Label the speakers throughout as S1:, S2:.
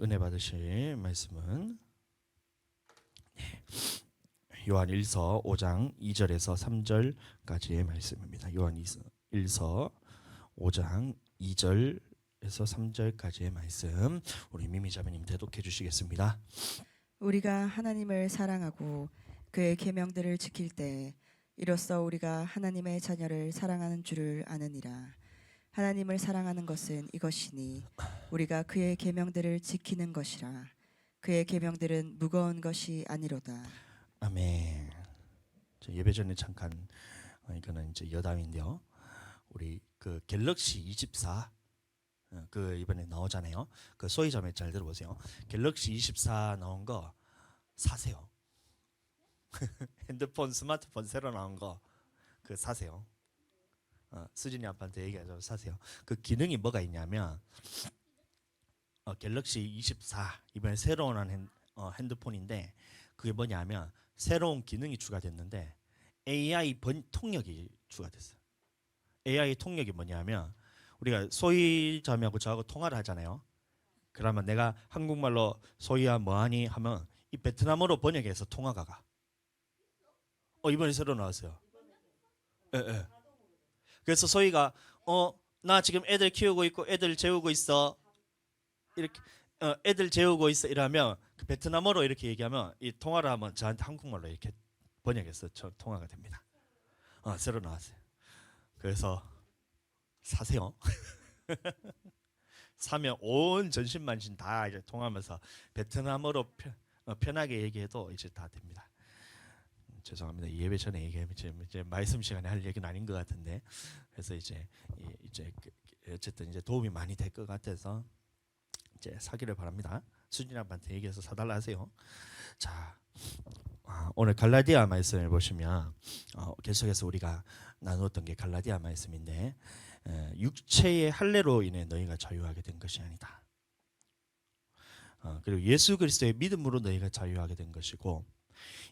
S1: 은혜 받으실 말씀은 요한 1서 5장 2절에서 3절까지의 말씀입니다. 요한 1서 5장 2절에서 3절까지의 말씀 우리 미미 자매님 대독해 주시겠습니다.
S2: 우리가 하나님을 사랑하고 그의 계명들을 지킬 때 이로써 우리가 하나님의 자녀를 사랑하는 줄을 아느니라. 하나님을 사랑하는 것은 이것이니 우리가 그의 계명들을 지키는 것이라. 그의 계명들은 무거운 것이 아니로다.
S1: 아멘. 예배 전에 잠깐 이거는 이제 여담인데요. 우리 그 갤럭시 24 그 이번에 나오잖아요. 그 소희자매 잘 들어보세요. 갤럭시 24 나온 거 사세요. 핸드폰 스마트폰 새로 나온 거 그 사세요. 수진이 아빠한테 얘기하자고 사세요. 그 기능이 뭐가 있냐면 갤럭시 24 이번에 새로 나온 핸드폰인데 그게 뭐냐면 새로운 기능이 추가됐는데 AI 통역이 추가됐어요. AI 통역이 뭐냐면 우리가 소희 자매하고 저하고 통화를 하잖아요. 그러면 내가 한국말로 소희야 뭐하니 하면 이 베트남어로 번역해서 통화가 가. 이번에 새로 나왔어요. 예, 예. 그래서 소희가 나 지금 애들 키우고 있고 애들 재우고 있어. 이렇게 애들 재우고 있어 이러면 그 베트남어로 이렇게 얘기하면 이 통화를 하면 저한테 한국말로 이렇게 번역해서 통화가 됩니다. 새로 나왔어요. 그래서 사세요. 사면 온 전신만신 다 이제 통하면서 베트남어로 편하게 얘기해도 이제 다 됩니다. 죄송합니다. 예배 전에 얘기하면 이제 말씀 시간에 할 얘기는 아닌 것 같은데 그래서 이제 어쨌든 이제 도움이 많이 될 것 같아서 이제 사기를 바랍니다. 수진 아빠한테 얘기해서 사달라 하세요. 자, 오늘 갈라디아 말씀을 보시면 계속해서 우리가 나누었던 게 갈라디아 말씀인데 육체의 할례로 인해 너희가 자유하게 된 것이 아니다. 그리고 예수 그리스도의 믿음으로 너희가 자유하게 된 것이고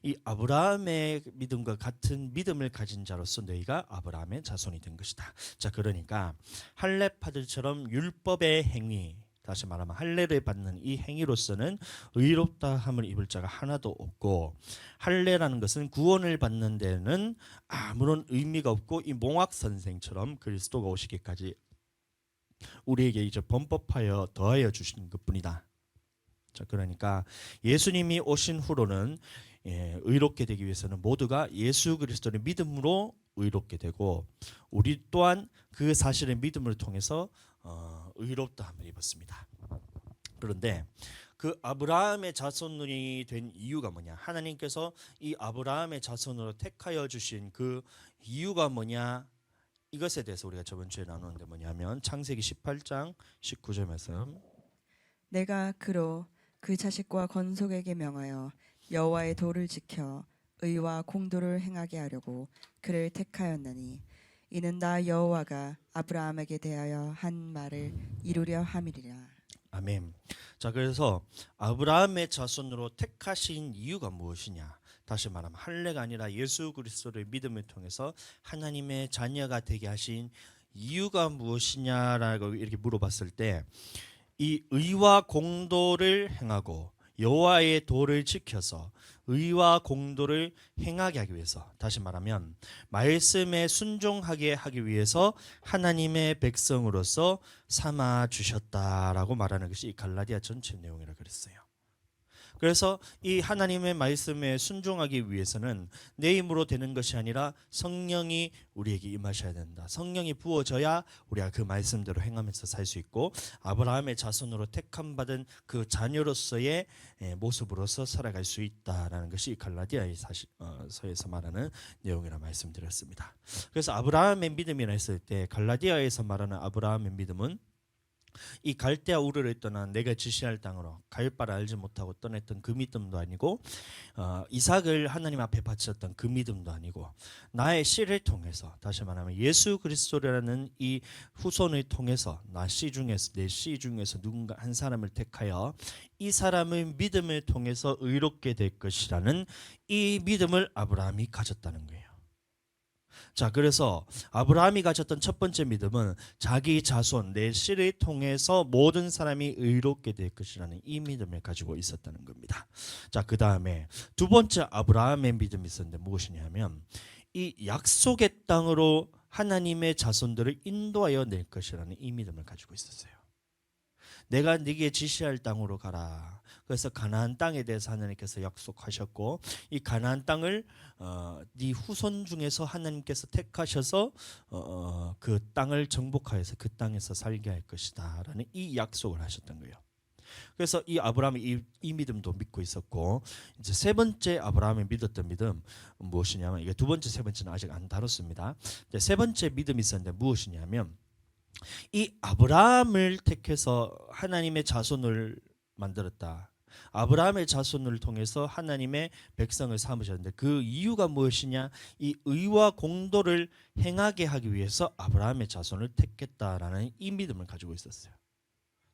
S1: 이 아브라함의 믿음과 같은 믿음을 가진 자로서 너희가 아브라함의 자손이 된 것이다. 자, 그러니까 할례파들처럼 율법의 행위, 다시 말하면 할례를 받는 이 행위로서는 의롭다함을 입을 자가 하나도 없고 할례라는 것은 구원을 받는 데는 아무런 의미가 없고 이 몽학 선생처럼 그리스도가 오시기까지 우리에게 이제 범법하여 더하여 주신 것뿐이다. 자, 그러니까 예수님이 오신 후로는 의롭게 되기 위해서는 모두가 예수 그리스도의 믿음으로 의롭게 되고 우리 또한 그 사실의 믿음을 통해서 의롭다함을 입었습니다. 그런데 그 아브라함의 자손이 된 이유가 뭐냐? 하나님께서 이 아브라함의 자손으로 택하여 주신 그 이유가 뭐냐? 이것에 대해서 우리가 저번 주에 나누는데 뭐냐면 창세기 18장 19절 말씀.
S2: 내가 그로 그 자식과 건속에게 명하여 여호와의 도를 지켜 의와 공도를 행하게 하려고 그를 택하였나니 이는 나 여호와가 아브라함에게 대하여 한 말을 이루려 함이리라.
S1: 아멘. 자, 그래서 아브라함의 자손으로 택하신 이유가 무엇이냐? 다시 말하면 할례가 아니라 예수 그리스도의 믿음을 통해서 하나님의 자녀가 되게 하신 이유가 무엇이냐라고 이렇게 물어봤을 때 이 의와 공도를 행하고 여호와의 도를 지켜서 의와 공도를 행하게 하기 위해서, 다시 말하면 말씀에 순종하게 하기 위해서 하나님의 백성으로서 삼아 주셨다라고 말하는 것이 이 갈라디아 전체 내용이라 그랬어요. 그래서 이 하나님의 말씀에 순종하기 위해서는 내 힘으로 되는 것이 아니라 성령이 우리에게 임하셔야 된다. 성령이 부어져야 우리가 그 말씀대로 행하면서 살 수 있고 아브라함의 자손으로 택함 받은 그 자녀로서의 모습으로서 살아갈 수 있다라는 것이 갈라디아의 서에서 말하는 내용이라 말씀드렸습니다. 그래서 아브라함의 믿음이라 했을 때 갈라디아에서 말하는 아브라함의 믿음은 이 갈대아 우르를 떠난 내가 지시할 땅으로 갈 바를 알지 못하고 떠났던 그 믿음도 아니고 이삭을 하나님 앞에 바쳤던 그 믿음도 아니고 나의 씨를 통해서, 다시 말하면 예수 그리스도라는 이 후손을 통해서 내 씨 중에서 누군가 한 사람을 택하여 이 사람의 믿음을 통해서 의롭게 될 것이라는 이 믿음을 아브라함이 가졌다는 거예요. 자, 그래서 아브라함이 가졌던 첫 번째 믿음은 자기 자손 내 씨를 통해서 모든 사람이 의롭게 될 것이라는 이 믿음을 가지고 있었다는 겁니다. 자, 그 다음에 두 번째 아브라함의 믿음이 있었는데 무엇이냐면 이 약속의 땅으로 하나님의 자손들을 인도하여 낼 것이라는 이 믿음을 가지고 있었어요. 내가 네게 지시할 땅으로 가라. 그래서 가나안 땅에 대해서 하나님께서 약속하셨고 이 가나안 땅을 네 후손 중에서 하나님께서 택하셔서 그 땅을 정복하여서 그 땅에서 살게 할 것이다라는 이 약속을 하셨던 거예요. 그래서 이 아브라함이 이 믿음도 믿고 있었고 이제 세 번째 아브라함이 믿었던 믿음 무엇이냐면 이게 두 번째 세 번째는 아직 안 다뤘습니다. 이제 세 번째 믿음이 있었는데 무엇이냐면 이 아브라함을 택해서 하나님의 자손을 만들었다. 아브라함의 자손을 통해서 하나님의 백성을 삼으셨는데 그 이유가 무엇이냐? 이 의와 공도를 행하게 하기 위해서 아브라함의 자손을 택했다라는 이 믿음을 가지고 있었어요.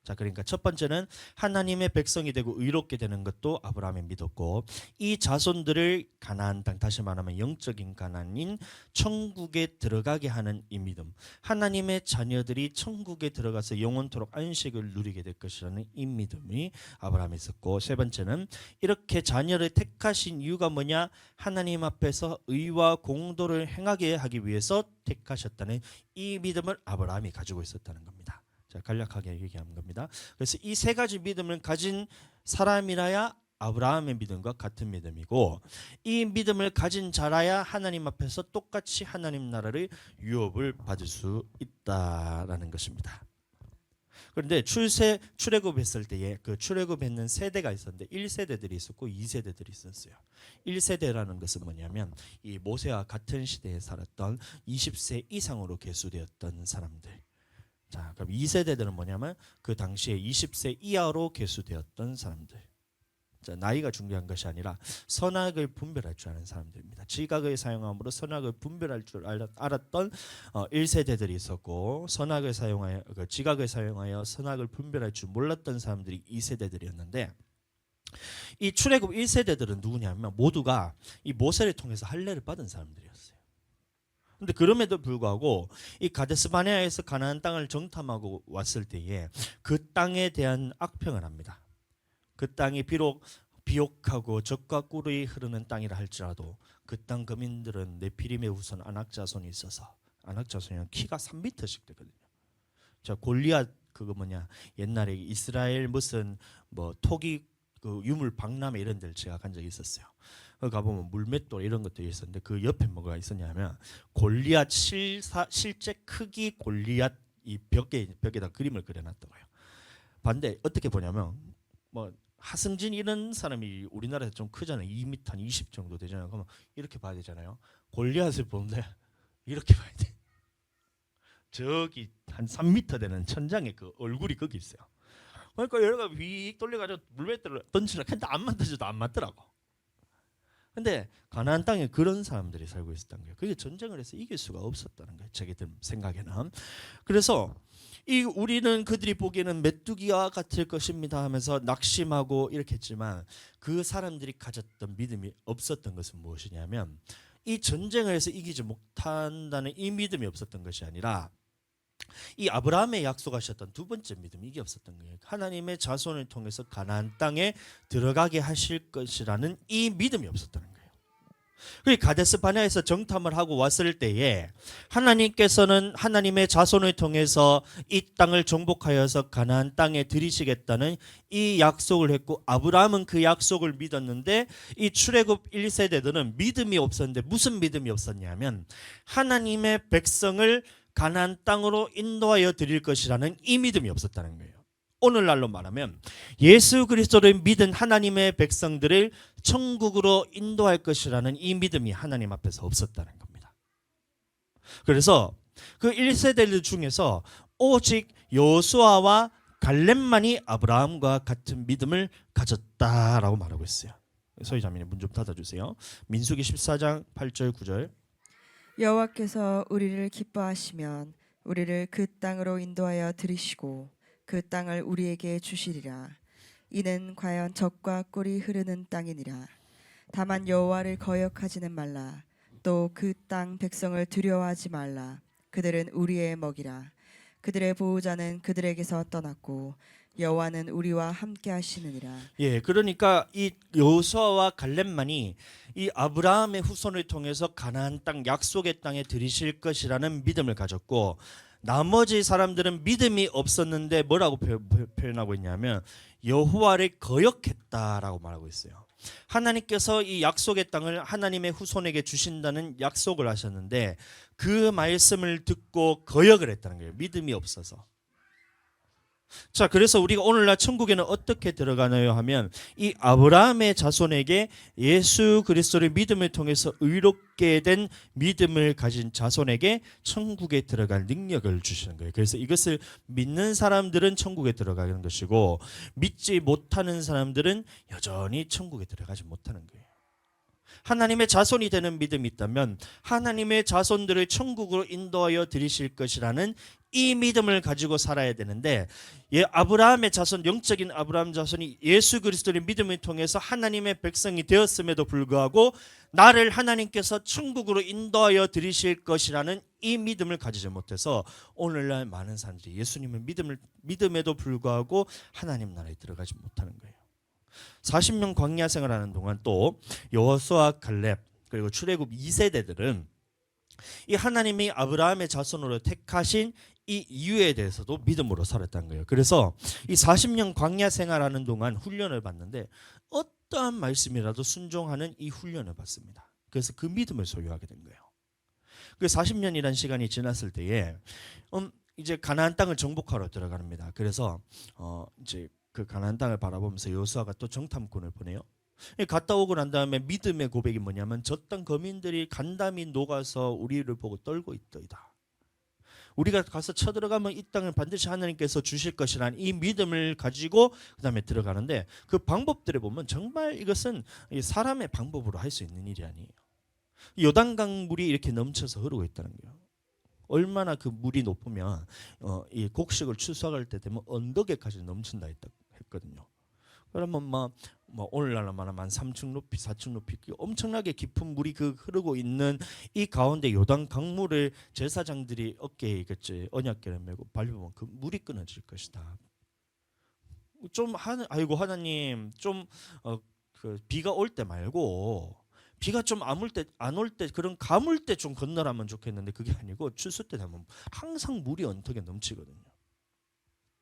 S1: 자, 그러니까 첫 번째는 하나님의 백성이 되고 의롭게 되는 것도 아브라함이 믿었고 이 자손들을 가나안 땅, 다시 말하면 영적인 가나안인 천국에 들어가게 하는 이 믿음, 하나님의 자녀들이 천국에 들어가서 영원토록 안식을 누리게 될 것이라는 이 믿음이 아브라함이 있었고 세 번째는 이렇게 자녀를 택하신 이유가 뭐냐? 하나님 앞에서 의와 공도를 행하게 하기 위해서 택하셨다는 이 믿음을 아브라함이 가지고 있었다는 겁니다. 자, 간략하게 얘기하는 겁니다. 그래서 이 세 가지 믿음을 가진 사람이라야 아브라함의 믿음과 같은 믿음이고 이 믿음을 가진 자라야 하나님 앞에서 똑같이 하나님 나라를 유업을 받을 수 있다라는 것입니다. 그런데 출애굽했을 때에 그 출애굽했는 세대가 있었는데 1세대들이 있었고 2세대들이 있었어요. 1세대라는 것은 뭐냐면 이 모세와 같은 시대에 살았던 20세 이상으로 계수되었던 사람들. 자, 그럼 2세대들은 뭐냐면 그 당시에 20세 이하로 계수되었던 사람들. 자, 나이가 중요한 것이 아니라 선악을 분별할 줄 아는 사람들입니다. 지각을 사용함으로 선악을 분별할 줄 알았던 1세대들이 있었고 선악을 사용하여 지각을 사용하여 선악을 분별할 줄 몰랐던 사람들이 2세대들이었는데 이 출애굽 1세대들은 누구냐면 모두가 이 모세를 통해서 할례를 받은 사람들이었어요. 근데 그럼에도 불구하고 이 가데스 바네아에서 가나안 땅을 정탐하고 왔을 때에 그 땅에 대한 악평을 합니다. 그 땅이 비록 비옥하고 적과 꿀이 흐르는 땅이라 할지라도 그 땅 거민들은 네피림의 후손 아낙자손이 있어서 아낙자손이 키가 3m씩 되거든요. 자, 골리앗 그거 뭐냐 옛날에 이스라엘 무슨 뭐 토기 그 유물 박람회 이런 데를 제가 간 적이 있었어요. 가보면 물맷돌 이런 것들이 있었는데 그 옆에 뭐가 있었냐면 골리앗 실제 크기 골리앗 이 벽에다 그림을 그려놨던 거예요. 반대 어떻게 보냐면 뭐 하승진 이런 사람이 우리나라에서 좀 크잖아요. 2m 한 20 정도 되잖아요. 그러면 이렇게 봐야 되잖아요. 골리앗을 보는데 이렇게 봐야 돼. 저기 한 3m 되는 천장에 그 얼굴이 거기 있어요. 그러니까 얘가 휙 돌려가지고 물맷돌을 던지려 했는데 안 맞춰도 안 맞더라고. 근데 가나안 땅에 그런 사람들이 살고 있었던 거예요. 그게 전쟁을 해서 이길 수가 없었다는 거예요. 자기들 생각에는. 그래서 이 우리는 그들이 보기에는 메뚜기와 같을 것입니다 하면서 낙심하고 이렇게 했지만 그 사람들이 가졌던 믿음이 없었던 것은 무엇이냐면 이 전쟁을 해서 이기지 못한다는 이 믿음이 없었던 것이 아니라 이 아브라함의 약속하셨던 두 번째 믿음 이게 없었던 거예요. 하나님의 자손을 통해서 가나안 땅에 들어가게 하실 것이라는 이 믿음이 없었다는 거예요. 그 가데스 바네아에서 정탐을 하고 왔을 때에 하나님께서는 하나님의 자손을 통해서 이 땅을 정복하여서 가나안 땅에 들이시겠다는 이 약속을 했고 아브라함은 그 약속을 믿었는데 이 출애굽 1세대들은 믿음이 없었는데 무슨 믿음이 없었냐면 하나님의 백성을 가나안 땅으로 인도하여 드릴 것이라는 이 믿음이 없었다는 거예요. 오늘날로 말하면 예수 그리스도를 믿은 하나님의 백성들을 천국으로 인도할 것이라는 이 믿음이 하나님 앞에서 없었다는 겁니다. 그래서 그 1세대들 중에서 오직 여호수아와 갈렙만이 아브라함과 같은 믿음을 가졌다라고 말하고 있어요. 소희자매님 문 좀 닫아주세요. 민수기 14장 8절 9절
S2: 여호와께서 우리를 기뻐하시면 우리를 그 땅으로 인도하여 들이시고 그 땅을 우리에게 주시리라. 이는 과연 적과 꿀이 흐르는 땅이니라. 다만 여호와를 거역하지는 말라. 또 그 땅 백성을 두려워하지 말라. 그들은 우리의 먹이라. 그들의 보호자는 그들에게서 떠났고 여호와는 우리와 함께 하시느니라.
S1: 예, 그러니까 이 여호수아와 갈렙만이 이 아브라함의 후손을 통해서 가나안 땅 약속의 땅에 들이실 것이라는 믿음을 가졌고, 나머지 사람들은 믿음이 없었는데 뭐라고 표현하고 있냐면 여호와를 거역했다라고 말하고 있어요. 하나님께서 이 약속의 땅을 하나님의 후손에게 주신다는 약속을 하셨는데 그 말씀을 듣고 거역을 했다는 거예요. 믿음이 없어서. 자, 그래서 우리가 오늘날 천국에는 어떻게 들어가나요 하면 이 아브라함의 자손에게 예수 그리스도를 믿음을 통해서 의롭게 된 믿음을 가진 자손에게 천국에 들어갈 능력을 주시는 거예요. 그래서 이것을 믿는 사람들은 천국에 들어가는 것이고 믿지 못하는 사람들은 여전히 천국에 들어가지 못하는 거예요. 하나님의 자손이 되는 믿음이 있다면 하나님의 자손들을 천국으로 인도하여 드리실 것이라는 이 믿음을 가지고 살아야 되는데, 아브라함의 자손, 영적인 아브라함 자손이 예수 그리스도의 믿음을 통해서 하나님의 백성이 되었음에도 불구하고 나를 하나님께서 천국으로 인도하여 드리실 것이라는 이 믿음을 가지지 못해서 오늘날 많은 사람들이 예수님을 믿음에도 불구하고 하나님 나라에 들어가지 못하는 거예요. 40년 광야 생활하는 동안 또 여호수아, 갈렙 그리고 출애굽 2세대들은 이 하나님이 아브라함의 자손으로 택하신 이 이유에 대해서도 믿음으로 살았다는 거예요. 그래서 이 40년 광야 생활하는 동안 훈련을 받는데 어떠한 말씀이라도 순종하는 이 훈련을 받습니다. 그래서 그 믿음을 소유하게 된 거예요. 그 40년이라는 시간이 지났을 때에 이제 가나안 땅을 정복하러 들어갑니다. 그래서 이제 그 가나안 땅을 바라보면서 여호수아가 또 정탐꾼을 보내요. 갔다 오고 난 다음에 믿음의 고백이 뭐냐면 저 땅 거민들이 간담이 녹아서 우리를 보고 떨고 있더이다. 우리가 가서 쳐들어가면 이 땅을 반드시 하나님께서 주실 것이라는 이 믿음을 가지고 그 다음에 들어가는데, 그 방법들을 보면 정말 이것은 사람의 방법으로 할 수 있는 일이 아니에요. 요단강 물이 이렇게 넘쳐서 흐르고 있다는 거예요. 얼마나 그 물이 높으면 이 곡식을 추수할 때 되면 언덕에까지 넘친다 했거든요. 그러면 오늘날로 말하면 3층 높이, 4층 높이 엄청나게 깊은 물이 그 흐르고 있는 이 가운데 요단 강물을 제사장들이 어깨에 있겠지 언약궤를 메고 밟으면 그 물이 끊어질 것이다. 아이고 하나님 좀 그 비가 올 때 말고 비가 좀 안 올 때 그런 가물 때 좀 건너라면 좋겠는데 그게 아니고 추수 때 되면 항상 물이 언덕에 넘치거든요.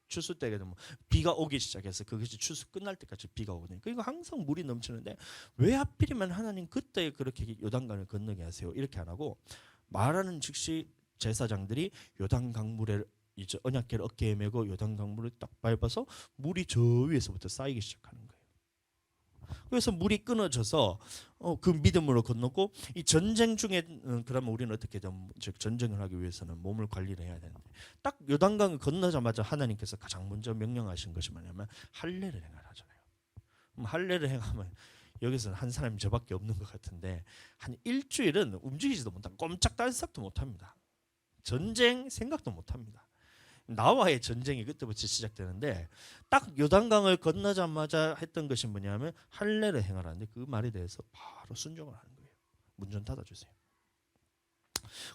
S1: 추수 때가 되면 비가 오기 시작해서 그것이 추수 끝날 때까지 비가 오거든요. 그러니까 항상 물이 넘치는데 왜 하필이면 하나님 그때 그렇게 요단강을 건너게 하세요? 이렇게 안 하고 말하는 즉시 제사장들이 요단강물에 이제 언약궤를 어깨에 메고 요단강물을 딱 밟아서 물이 저 위에서부터 쌓이기 시작하는 거예요. 그래서 물이 끊어져서 그 믿음으로 건넜고, 이 전쟁 중에 그러면 우리는 어떻게 되면 즉 전쟁을 하기 위해서는 몸을 관리를 해야 되는데 딱 요단강을 건너자마자 하나님께서 가장 먼저 명령하신 것이 뭐냐면 할례를 행하라잖아요. 할례를 행하면 여기서는 한 사람이 저밖에 없는 것 같은데 한 일주일은 움직이지도 못하고 꼼짝달싹도 못합니다. 전쟁 생각도 못합니다. 나와의 전쟁이 그때부터 시작되는데 딱 요단강을 건너자마자 했던 것이 뭐냐면 할례를 행하라는데 그 말에 대해서 바로 순종을 하는 거예요. 문 좀 닫아주세요.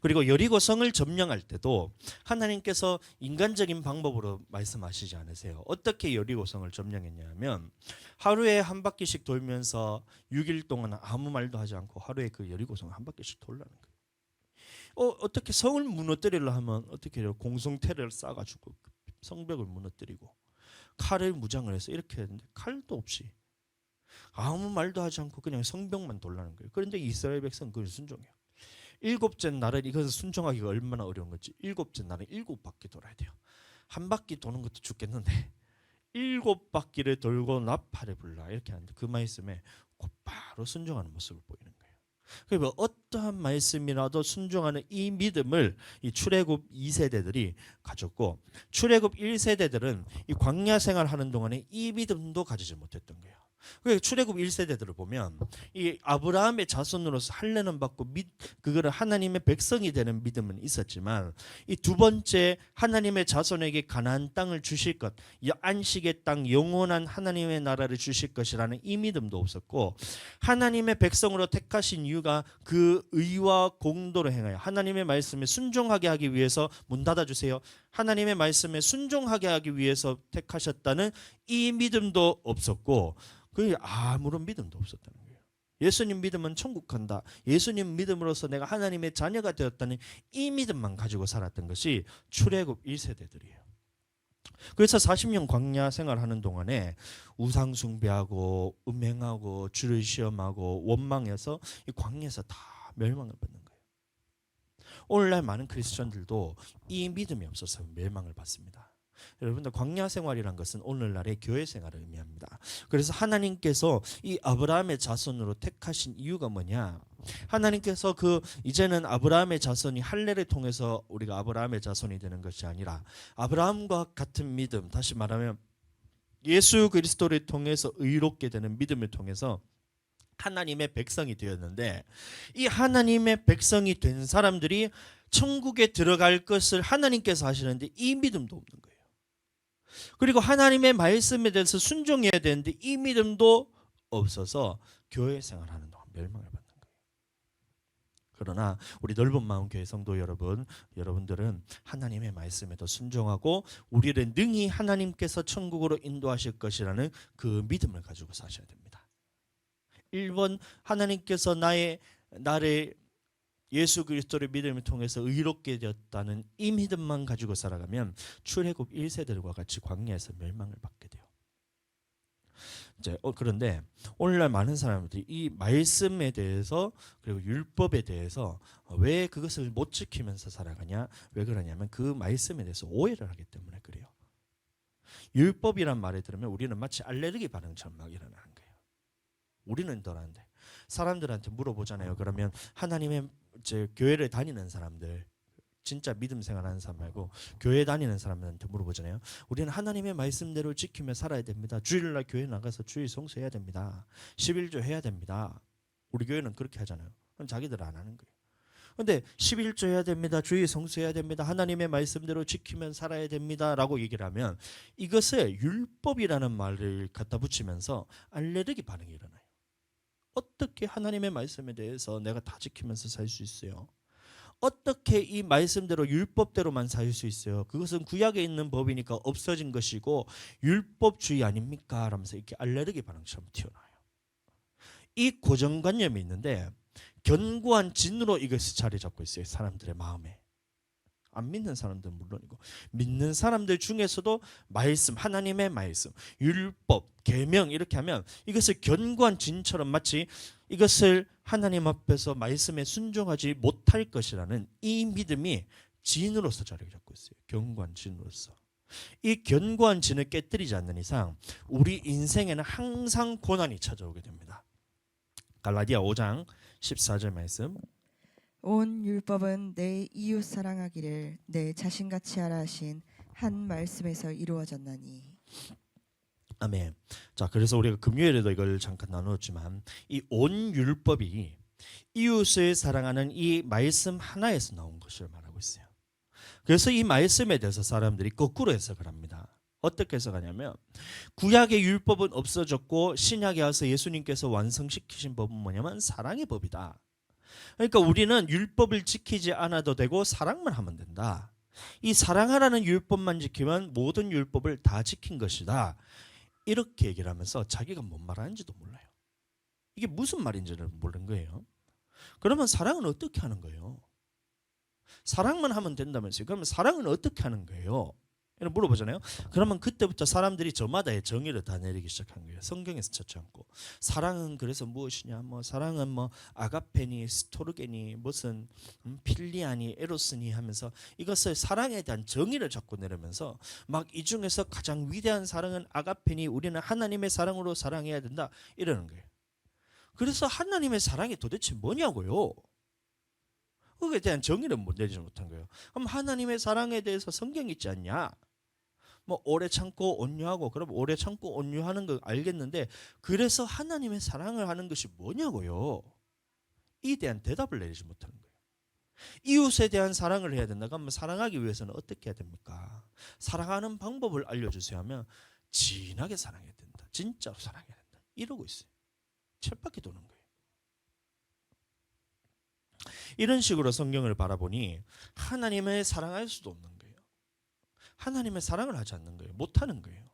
S1: 그리고 여리고성을 점령할 때도 하나님께서 인간적인 방법으로 말씀하시지 않으세요. 어떻게 여리고성을 점령했냐면 하루에 한 바퀴씩 돌면서 6일 동안 아무 말도 하지 않고 하루에 그 여리고성을 한 바퀴씩 돌라는 거예요. 어떻게 성을 무너뜨리려 하면 어떻게 해요? 공성태를 쌓아가지고 성벽을 무너뜨리고 칼을 무장을 해서 이렇게 했는데 칼도 없이 아무 말도 하지 않고 그냥 성벽만 돌라는 거예요. 그런데 이스라엘 백성은 그걸 순종해요. 7째 날은 이것을 순종하기가 얼마나 어려운 건지 7째 날은 7바퀴 돌아야 돼요. 한 바퀴 도는 것도 죽겠는데 7바퀴를 돌고 나팔을 불라 이렇게 하는데 그 말씀에 곧바로 순종하는 모습을 보이는 거예요. 그러니까 어떠한 말씀이라도 순종하는 이 믿음을 이 출애굽 2세대들이 가졌고, 출애굽 1세대들은 이 광야 생활하는 동안에 이 믿음도 가지지 못했던 거예요. 그 출애굽 1세대들을 보면 이 아브라함의 자손으로서 할례는 받고 그거를 하나님의 백성이 되는 믿음은 있었지만 이 두 번째 하나님의 자손에게 가나안 땅을 주실 것, 이 안식의 땅 영원한 하나님의 나라를 주실 것이라는 이 믿음도 없었고 하나님의 백성으로 택하신 이유가 그 의와 공도를 행하여 하나님의 말씀에 순종하게 하기 위해서 문 닫아 주세요. 하나님의 말씀에 순종하게 하기 위해서 택하셨다는 이 믿음도 없었고 그 아무런 믿음도 없었다는 거예요. 예수님 믿으면 천국 간다. 예수님 믿음으로써 내가 하나님의 자녀가 되었다는 이 믿음만 가지고 살았던 것이 출애굽 1세대들이에요. 그래서 40년 광야 생활하는 동안에 우상 숭배하고 음행하고 주를 시험하고 원망해서 이 광야에서 다 멸망을 받는 거예요. 오늘날 많은 크리스천들도 이 믿음이 없어서 멸망을 받습니다. 여러분들 광야 생활이란 것은 오늘날의 교회 생활을 의미합니다. 그래서 하나님께서 이 아브라함의 자손으로 택하신 이유가 뭐냐? 하나님께서 이제는 아브라함의 자손이 할례를 통해서 우리가 아브라함의 자손이 되는 것이 아니라 아브라함과 같은 믿음, 다시 말하면 예수 그리스도를 통해서 의롭게 되는 믿음을 통해서 하나님의 백성이 되었는데 이 하나님의 백성이 된 사람들이 천국에 들어갈 것을 하나님께서 하시는데 이 믿음도 없는 거예요. 그리고 하나님의 말씀에 대해서 순종해야 되는데 이 믿음도 없어서 교회 생활하는 동안 멸망을 받는 거예요. 그러나 우리 넓은 마음 교회 성도 여러분들은 하나님의 말씀에도 순종하고 우리를 능히 하나님께서 천국으로 인도하실 것이라는 그 믿음을 가지고 사셔야 됩니다. 1번 하나님께서 나를 예수 그리스도를 믿음을 통해서 의롭게 되었다는 이 믿음만 가지고 살아가면 출애굽 1세들과 같이 광야에서 멸망을 받게 돼요. 그런데 오늘날 많은 사람들이 이 말씀에 대해서 그리고 율법에 대해서 왜 그것을 못 지키면서 살아가냐? 왜 그러냐면 그 말씀에 대해서 오해를 하기 때문에 그래요. 율법이란 말을 들으면 우리는 마치 알레르기 반응처럼 막 일어나는 거예요. 우리는 덜한데 사람들한테 물어보잖아요. 그러면 하나님의 교회를 다니는 사람들, 진짜 믿음 생활하는 사람 말고 교회 다니는 사람들한테 물어보잖아요. 우리는 하나님의 말씀대로 지키며 살아야 됩니다. 주일날 교회 나가서 주일 성수해야 됩니다. 11조 해야 됩니다. 우리 교회는 그렇게 하잖아요. 그럼 자기들 안 하는 거예요. 근데 11조 해야 됩니다. 주일 성수해야 됩니다. 하나님의 말씀대로 지키면 살아야 됩니다라고 얘기를 하면 이것을 율법이라는 말을 갖다 붙이면서 알레르기 반응이 일어나요. 어떻게 하나님의 말씀에 대해서 내가 다 지키면서 살 수 있어요? 어떻게 이 말씀대로 율법대로만 살 수 있어요? 그것은 구약에 있는 법이니까 없어진 것이고 율법주의 아닙니까? 라면서 이렇게 알레르기 반응처럼 튀어나와요. 이 고정관념이 있는데 견고한 진으로 이것이 자리 잡고 있어요. 사람들의 마음에. 안 믿는 사람들은 물론이고 믿는 사람들 중에서도 말씀, 하나님의 말씀, 율법, 계명 이렇게 하면 이것을 견고한 진처럼 마치 이것을 하나님 앞에서 말씀에 순종하지 못할 것이라는 이 믿음이 진으로서 자리를 잡고 있어요. 견고한 진으로서. 이 견고한 진을 깨뜨리지 않는 이상 우리 인생에는 항상 고난이 찾아오게 됩니다. 갈라디아 5장 14절 말씀.
S2: 온 율법은 내 이웃 사랑하기를 내 자신같이 하라 하신 한 말씀에서 이루어졌나니.
S1: 아멘. 자, 그래서 우리가 금요일에도 이걸 잠깐 나누었지만 이 온 율법이 이웃을 사랑하는 이 말씀 하나에서 나온 것을 말하고 있어요. 그래서 이 말씀에 대해서 사람들이 거꾸로 해석을 합니다. 어떻게 해석하냐면 구약의 율법은 없어졌고 신약에 와서 예수님께서 완성시키신 법은 뭐냐면 사랑의 법이다. 그러니까 우리는 율법을 지키지 않아도 되고 사랑만 하면 된다. 이 사랑하라는 율법만 지키면 모든 율법을 다 지킨 것이다. 이렇게 얘기를 하면서 자기가 뭔 말하는지도 몰라요. 이게 무슨 말인지를 모르는 거예요. 그러면 사랑은 어떻게 하는 거예요? 사랑만 하면 된다면서요. 그러면 사랑은 어떻게 하는 거예요? 이런 물어보잖아요. 그러면 그때부터 사람들이 저마다의 정의를 다 내리기 시작한 거예요. 성경에서 찾지 않고. 사랑은 그래서 무엇이냐? 사랑은 아가페니, 스토르게니, 무슨 필리아니, 에로스니 하면서 이것을 사랑에 대한 정의를 자꾸 내리면서 막 이 중에서 가장 위대한 사랑은 아가페니, 우리는 하나님의 사랑으로 사랑해야 된다 이러는 거예요. 그래서 하나님의 사랑이 도대체 뭐냐고요? 그거에 대한 정의를 못 내리지 못한 거예요. 그럼 하나님의 사랑에 대해서 성경이 있지 않냐? 뭐 오래 참고 온유하고, 그럼 오래 참고 온유하는 거 알겠는데 그래서 하나님의 사랑을 하는 것이 뭐냐고요. 이에 대한 대답을 내리지 못하는 거예요. 이웃에 대한 사랑을 해야 된다. 그러면 사랑하기 위해서는 어떻게 해야 됩니까? 사랑하는 방법을 알려주세요 하면 진하게 사랑해야 된다. 진짜로 사랑해야 된다. 이러고 있어요. 쳇바퀴 도는 거예요. 이런 식으로 성경을 바라보니 하나님을 사랑할 수도 없는 거예요. 하나님의 사랑을 하지 않는 거예요. 못하는 거예요.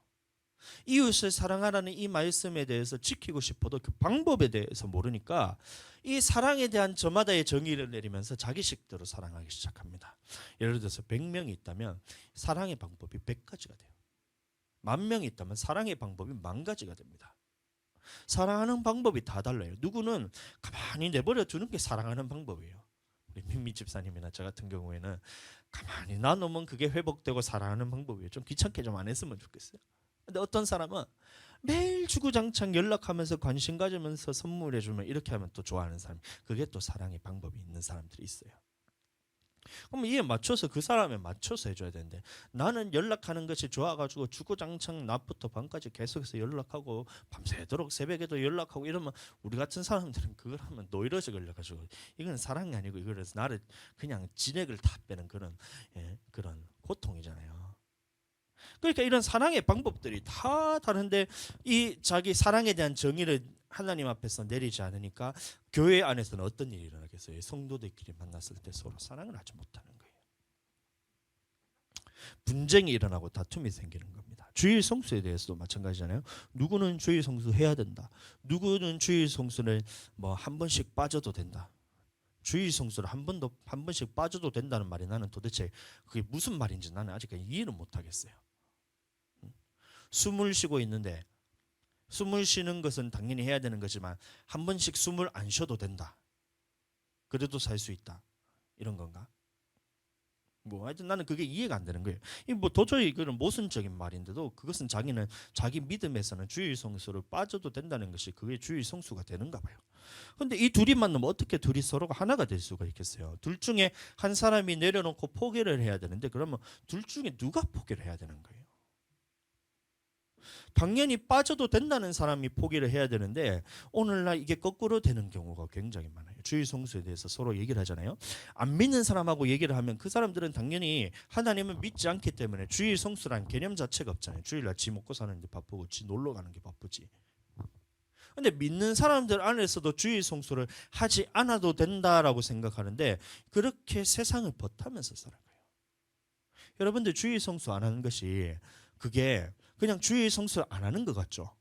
S1: 이웃을 사랑하라는 이 말씀에 대해서 지키고 싶어도 그 방법에 대해서 모르니까 이 사랑에 대한 저마다의 정의를 내리면서 자기식대로 사랑하기 시작합니다. 예를 들어서 100명이 있다면 사랑의 방법이 100가지가 돼요. 10,000명이 있다면 사랑의 방법이 10,000가지가 됩니다. 사랑하는 방법이 다 달라요. 누구는 가만히 내버려 두는 게 사랑하는 방법이에요. 우리 민미 집사님이나 저 같은 경우에는 가만히 놔놓으면 그게 회복되고 사랑하는 방법이에요. 좀 귀찮게 좀 안 했으면 좋겠어요. 근데 어떤 사람은 매일 주구장창 연락하면서 관심 가지면서 선물해주면 이렇게 하면 또 좋아하는 사람, 그게 또 사랑의 방법이 있는 사람들이 있어요. 그럼 이에 맞춰서 그 사람에 맞춰서 해줘야 되는데 나는 연락하는 것이 좋아가지고 주구장창 낮부터 밤까지 계속해서 연락하고 밤새도록 새벽에도 연락하고 이러면 우리 같은 사람들은 그걸 하면 노이로제 걸려가지고 이건 사랑이 아니고 이거를 나를 그냥 진액을 다 빼는 그런 고통이잖아요. 그러니까 이런 사랑의 방법들이 다 다른데 이 자기 사랑에 대한 정의를 하나님 앞에서 내리지 않으니까 교회 안에서는 어떤 일이 일어나겠어요? 성도들끼리 만났을 때 서로 사랑을 하지 못하는 거예요. 분쟁이 일어나고 다툼이 생기는 겁니다. 주일 성수에 대해서도 마찬가지잖아요. 누구는 주일 성수 해야 된다. 누구는 주일 성수를 뭐 한 번씩 빠져도 된다. 주일 성수를 한 번씩 빠져도 된다는 말이 나는 도대체 그게 무슨 말인지 나는 아직까지 이해는 못 하겠어요. 숨을 쉬고 있는데 숨을 쉬는 것은 당연히 해야 되는 거지만 한 번씩 숨을 안 쉬어도 된다. 그래도 살 수 있다. 이런 건가? 뭐 하여튼 나는 그게 이해가 안 되는 거예요. 이 뭐 도저히 그런 모순적인 말인데도 그것은 자기는 자기 믿음에서는 주일 성수를 빠져도 된다는 것이 그게 주일 성수가 되는가 봐요. 근데 이 둘이 만나면 어떻게 둘이 서로가 하나가 될 수가 있겠어요? 둘 중에 한 사람이 내려놓고 포기를 해야 되는데 그러면 둘 중에 누가 포기를 해야 되는 거예요? 당연히 빠져도 된다는 사람이 포기를 해야 되는데 오늘날 이게 거꾸로 되는 경우가 굉장히 많아요. 주일 성수에 대해서 서로 얘기를 하잖아요. 안 믿는 사람하고 얘기를 하면 그 사람들은 당연히 하나님을 믿지 않기 때문에 주일 성수란 개념 자체가 없잖아요. 주일날 지 먹고 사는데 바쁘고 지 놀러 가는 게 바쁘지. 근데 믿는 사람들 안에서도 주일 성수를 하지 않아도 된다라고 생각하는데 그렇게 세상을 버타면서 살아가요. 여러분들 주일 성수 안 하는 것이 그게 그냥 주일 성수를 안 하는 것 같죠.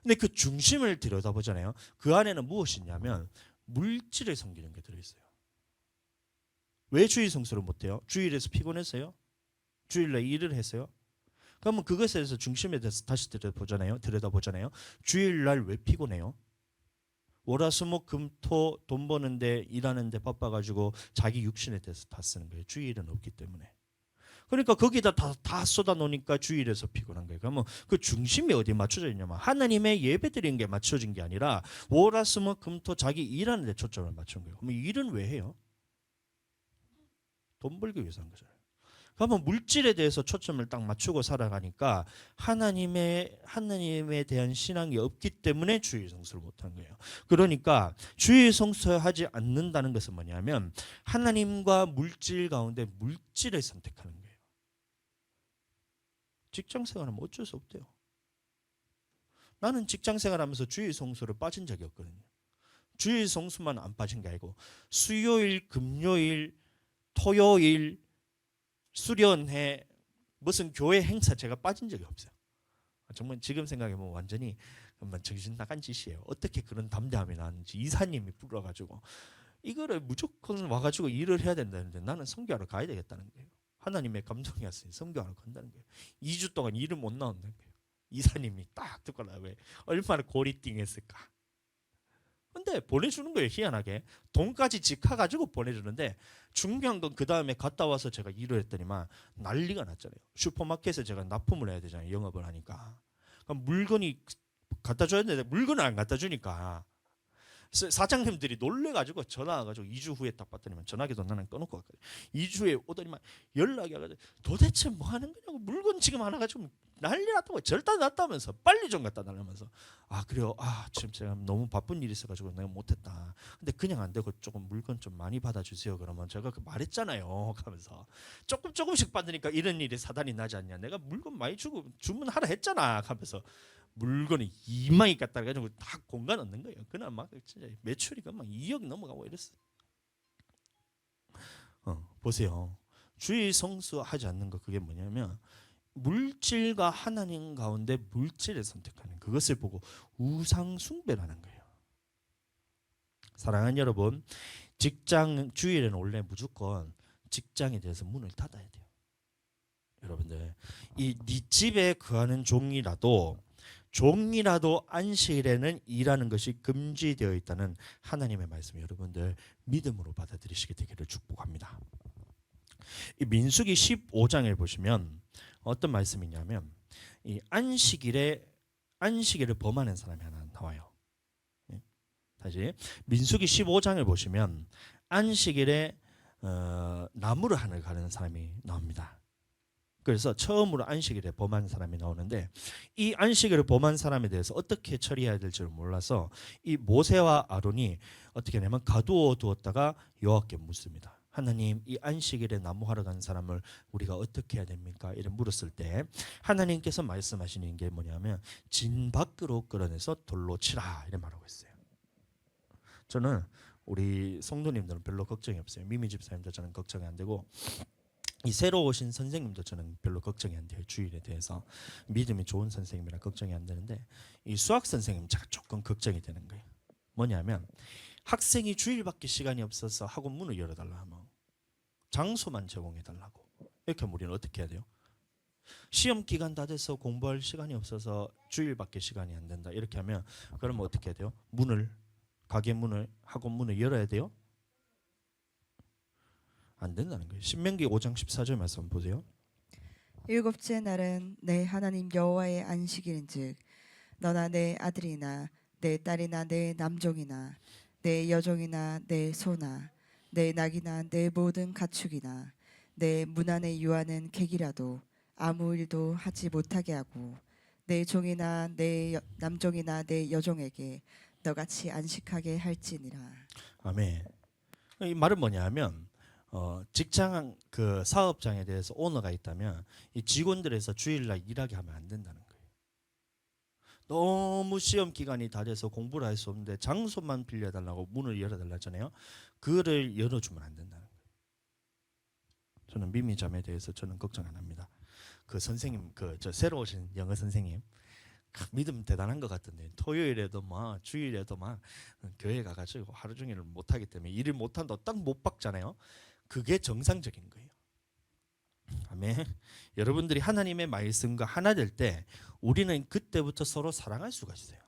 S1: 근데 그 중심을 들여다보잖아요. 그 안에는 무엇이 있냐면 물질을 섬기는 게 들어있어요. 왜 주일 성수를 못해요? 주일에서 피곤해서요? 주일날 일을 해서요? 그러면 그것에 대해서 중심에 대해서 다시 들여다보잖아요. 주일날 왜 피곤해요? 월화수목금토 돈 버는데 일하는데 바빠가지고 자기 육신에 대해서 다 쓰는 거예요. 주일은 없기 때문에. 그러니까 거기다 다 쏟아 놓으니까 주일에서 피곤한 거예요. 그러면 그 중심이 어디에 맞춰져 있냐면 하나님의 예배 드리는 게 맞춰진 게 아니라 월화수목금토 자기 일하는 데 초점을 맞춘 거예요. 그러면 일은 왜 해요? 돈 벌기 위해서 한 거잖아요. 그러면 물질에 대해서 초점을 딱 맞추고 살아가니까 하나님에 대한 신앙이 없기 때문에 주일 성수를 못한 거예요. 그러니까 주일 성수하지 않는다는 것은 뭐냐면 하나님과 물질 가운데 물질을 선택하는 거예요. 직장 생활하면 어쩔 수 없대요. 나는 직장 생활하면서 주일 성수를 빠진 적이 없거든요. 주일 성수만 안 빠진 게 아니고 수요일, 금요일, 토요일, 수련회 무슨 교회 행사 제가 빠진 적이 없어요. 정말 지금 생각해보면 완전히 정신 나간 짓이에요. 어떻게 그런 담대함이 나는지 이사님이 불러가지고 이거를 무조건 와가지고 일을 해야 된다는데 나는 선교하러 가야 되겠다는 거예요. 하나님의 감동이었어요. 선교하러 간다는 거예요. 2주 동안 일을 못 나온다는 거예요. 이사님이 딱 듣고 나왜 얼마나 고리띵했을까. 근데 보내주는 거예요. 희한하게 돈까지 직화가지고 보내주는데 중요한 건 그 다음에 갔다 와서 제가 일을 했더니만 난리가 났잖아요. 슈퍼마켓에 제가 납품을 해야 되잖아요. 영업을 하니까. 그럼 물건이 갖다 줘야 되는데 물건을 안 갖다 주니까 사장님들이 놀래가지고 전화 와가지고 2주 후에 딱 봤더니만 전화기도 나는 꺼놓고 왔거든. 2주 후에 오더니만 연락이 와가지고 도대체 뭐 하는 거냐고, 물건 지금 하나 가지고 난리 났다고, 절단 났다면서 빨리 좀 갖다 달라면서. 아 그래요. 아 지금 제가 너무 바쁜 일이 있어가지고 내가 못했다. 근데 그냥 안 되고 조금 물건 좀 많이 받아주세요. 그러면 제가 그 말했잖아요. 하면서 조금씩 받으니까 이런 일이 사단이 나지 않냐. 내가 물건 많이 주고 주문하라 했잖아. 하면서 물건이 2만이 갖다 가지고 다 공간 얻는 거예요. 그날 막 진짜 매출이 막 2억 넘어가고 이랬어. 보세요. 주의 성수하지 않는 거, 그게 뭐냐면 물질과 하나님 가운데 물질을 선택하는, 그것을 보고 우상 숭배라는 거예요. 사랑하는 여러분, 직장 주일에는 원래 무조건 직장에 대해서 문을 닫아야 돼요. 여러분들, 이 네 집에 거하는 종이라도 안식일에는 일하는 것이 금지되어 있다는 하나님의 말씀, 여러분들 믿음으로 받아들이시게 되기를 축복합니다. 이 민수기 15장을 보시면 어떤 말씀이냐면, 이 안식일을 범하는 사람이 하나 나와요. 다시 민수기 15장을 보시면 안식일에 나무를 하늘 가르는 사람이 나옵니다. 그래서 처음으로 안식일에 범한 사람이 나오는데, 이 안식일을 범한 사람에 대해서 어떻게 처리해야 될지를 몰라서 이 모세와 아론이 어떻게 하냐면 가두어 두었다가 여호와께 묻습니다. 하나님, 이 안식일에 나무하러 간 사람을 우리가 어떻게 해야 됩니까? 이렇게 물었을 때 하나님께서 말씀하시는 게 뭐냐면 진 밖으로 끌어내서 돌로 치라, 이렇게 말하고 있어요. 저는 우리 성도님들은 별로 걱정이 없어요. 미미 집사님도 저는 걱정이 안 되고, 이 새로 오신 선생님도 저는 별로 걱정이 안 돼요. 주일에 대해서 믿음이 좋은 선생님이라 걱정이 안 되는데, 이 수학 선생님 제가 조금 걱정이 되는 거예요. 뭐냐면 학생이 주일밖에 시간이 없어서 학원 문을 열어달라 하면 장소만 제공해달라고, 이렇게 하면 우리는 어떻게 해야 돼요? 시험 기간 다 돼서 공부할 시간이 없어서 주일밖에 시간이 안 된다, 이렇게 하면 그러면 어떻게 해야 돼요? 가게 문을, 학원 문을 열어야 돼요? 안 된다는 거예요. 신명기 5장 14절 말씀 보세요.
S2: 일곱째 날은 내 하나님 여호와의 안식일인즉 너나 내 아들이나 내 딸이나 내 남종이나 내 여종이나 내 소나 내 낙이나 내 모든 가축이나 내 문 안에 유하는 객이라도 아무 일도 하지 못하게 하고 내 종이나 내 남종이나 내 여종에게 너같이 안식하게 할지니라.
S1: 아멘. 이 말은 뭐냐면 직장 그 사업장에 대해서 오너가 있다면 이 직원들에서 주일날 일하게 하면 안 된다는 거예요. 너무 시험 기간이 다 돼서 공부를 할 수 없는데 장소만 빌려달라고 문을 열어달라잖아요. 그거를 열어주면 안 된다는 거예요. 저는 미미잠에 대해서 저는 걱정 안 합니다. 그 선생님, 저 새로 오신 영어 선생님 믿음 대단한 것 같은데, 토요일에도 막 주일에도 막 교회 가가지고 하루 종일 못하기 때문에 일을 못한다고 딱 못 박잖아요. 그게 정상적인 거예요. 아멘. 여러분들이 하나님의 말씀과 하나 될 때 우리는 그때부터 서로 사랑할 수가 있어요.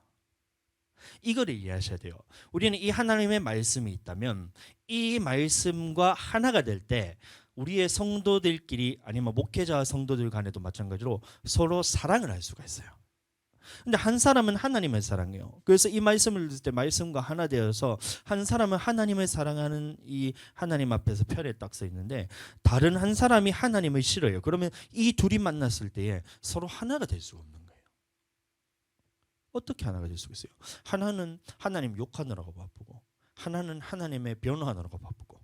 S1: 이거를 이해하셔야 돼요. 우리는 이 하나님의 말씀이 있다면 이 말씀과 하나가 될 때 우리의 성도들끼리, 아니면 목회자와 성도들 간에도 마찬가지로 서로 사랑을 할 수가 있어요. 근데 한 사람은 하나님을 사랑해요. 그래서 이 말씀을 들을 때 말씀과 하나 되어서 한 사람은 하나님을 사랑하는 이 하나님 앞에서 편에 딱 서 있는데, 다른 한 사람이 하나님을 싫어요. 그러면 이 둘이 만났을 때에 서로 하나가 될 수가 없는 거예요. 어떻게 하나가 될 수가 있어요? 하나는 하나님 욕하느라고 바쁘고, 하나는 하나님의 변호하느라고 바쁘고,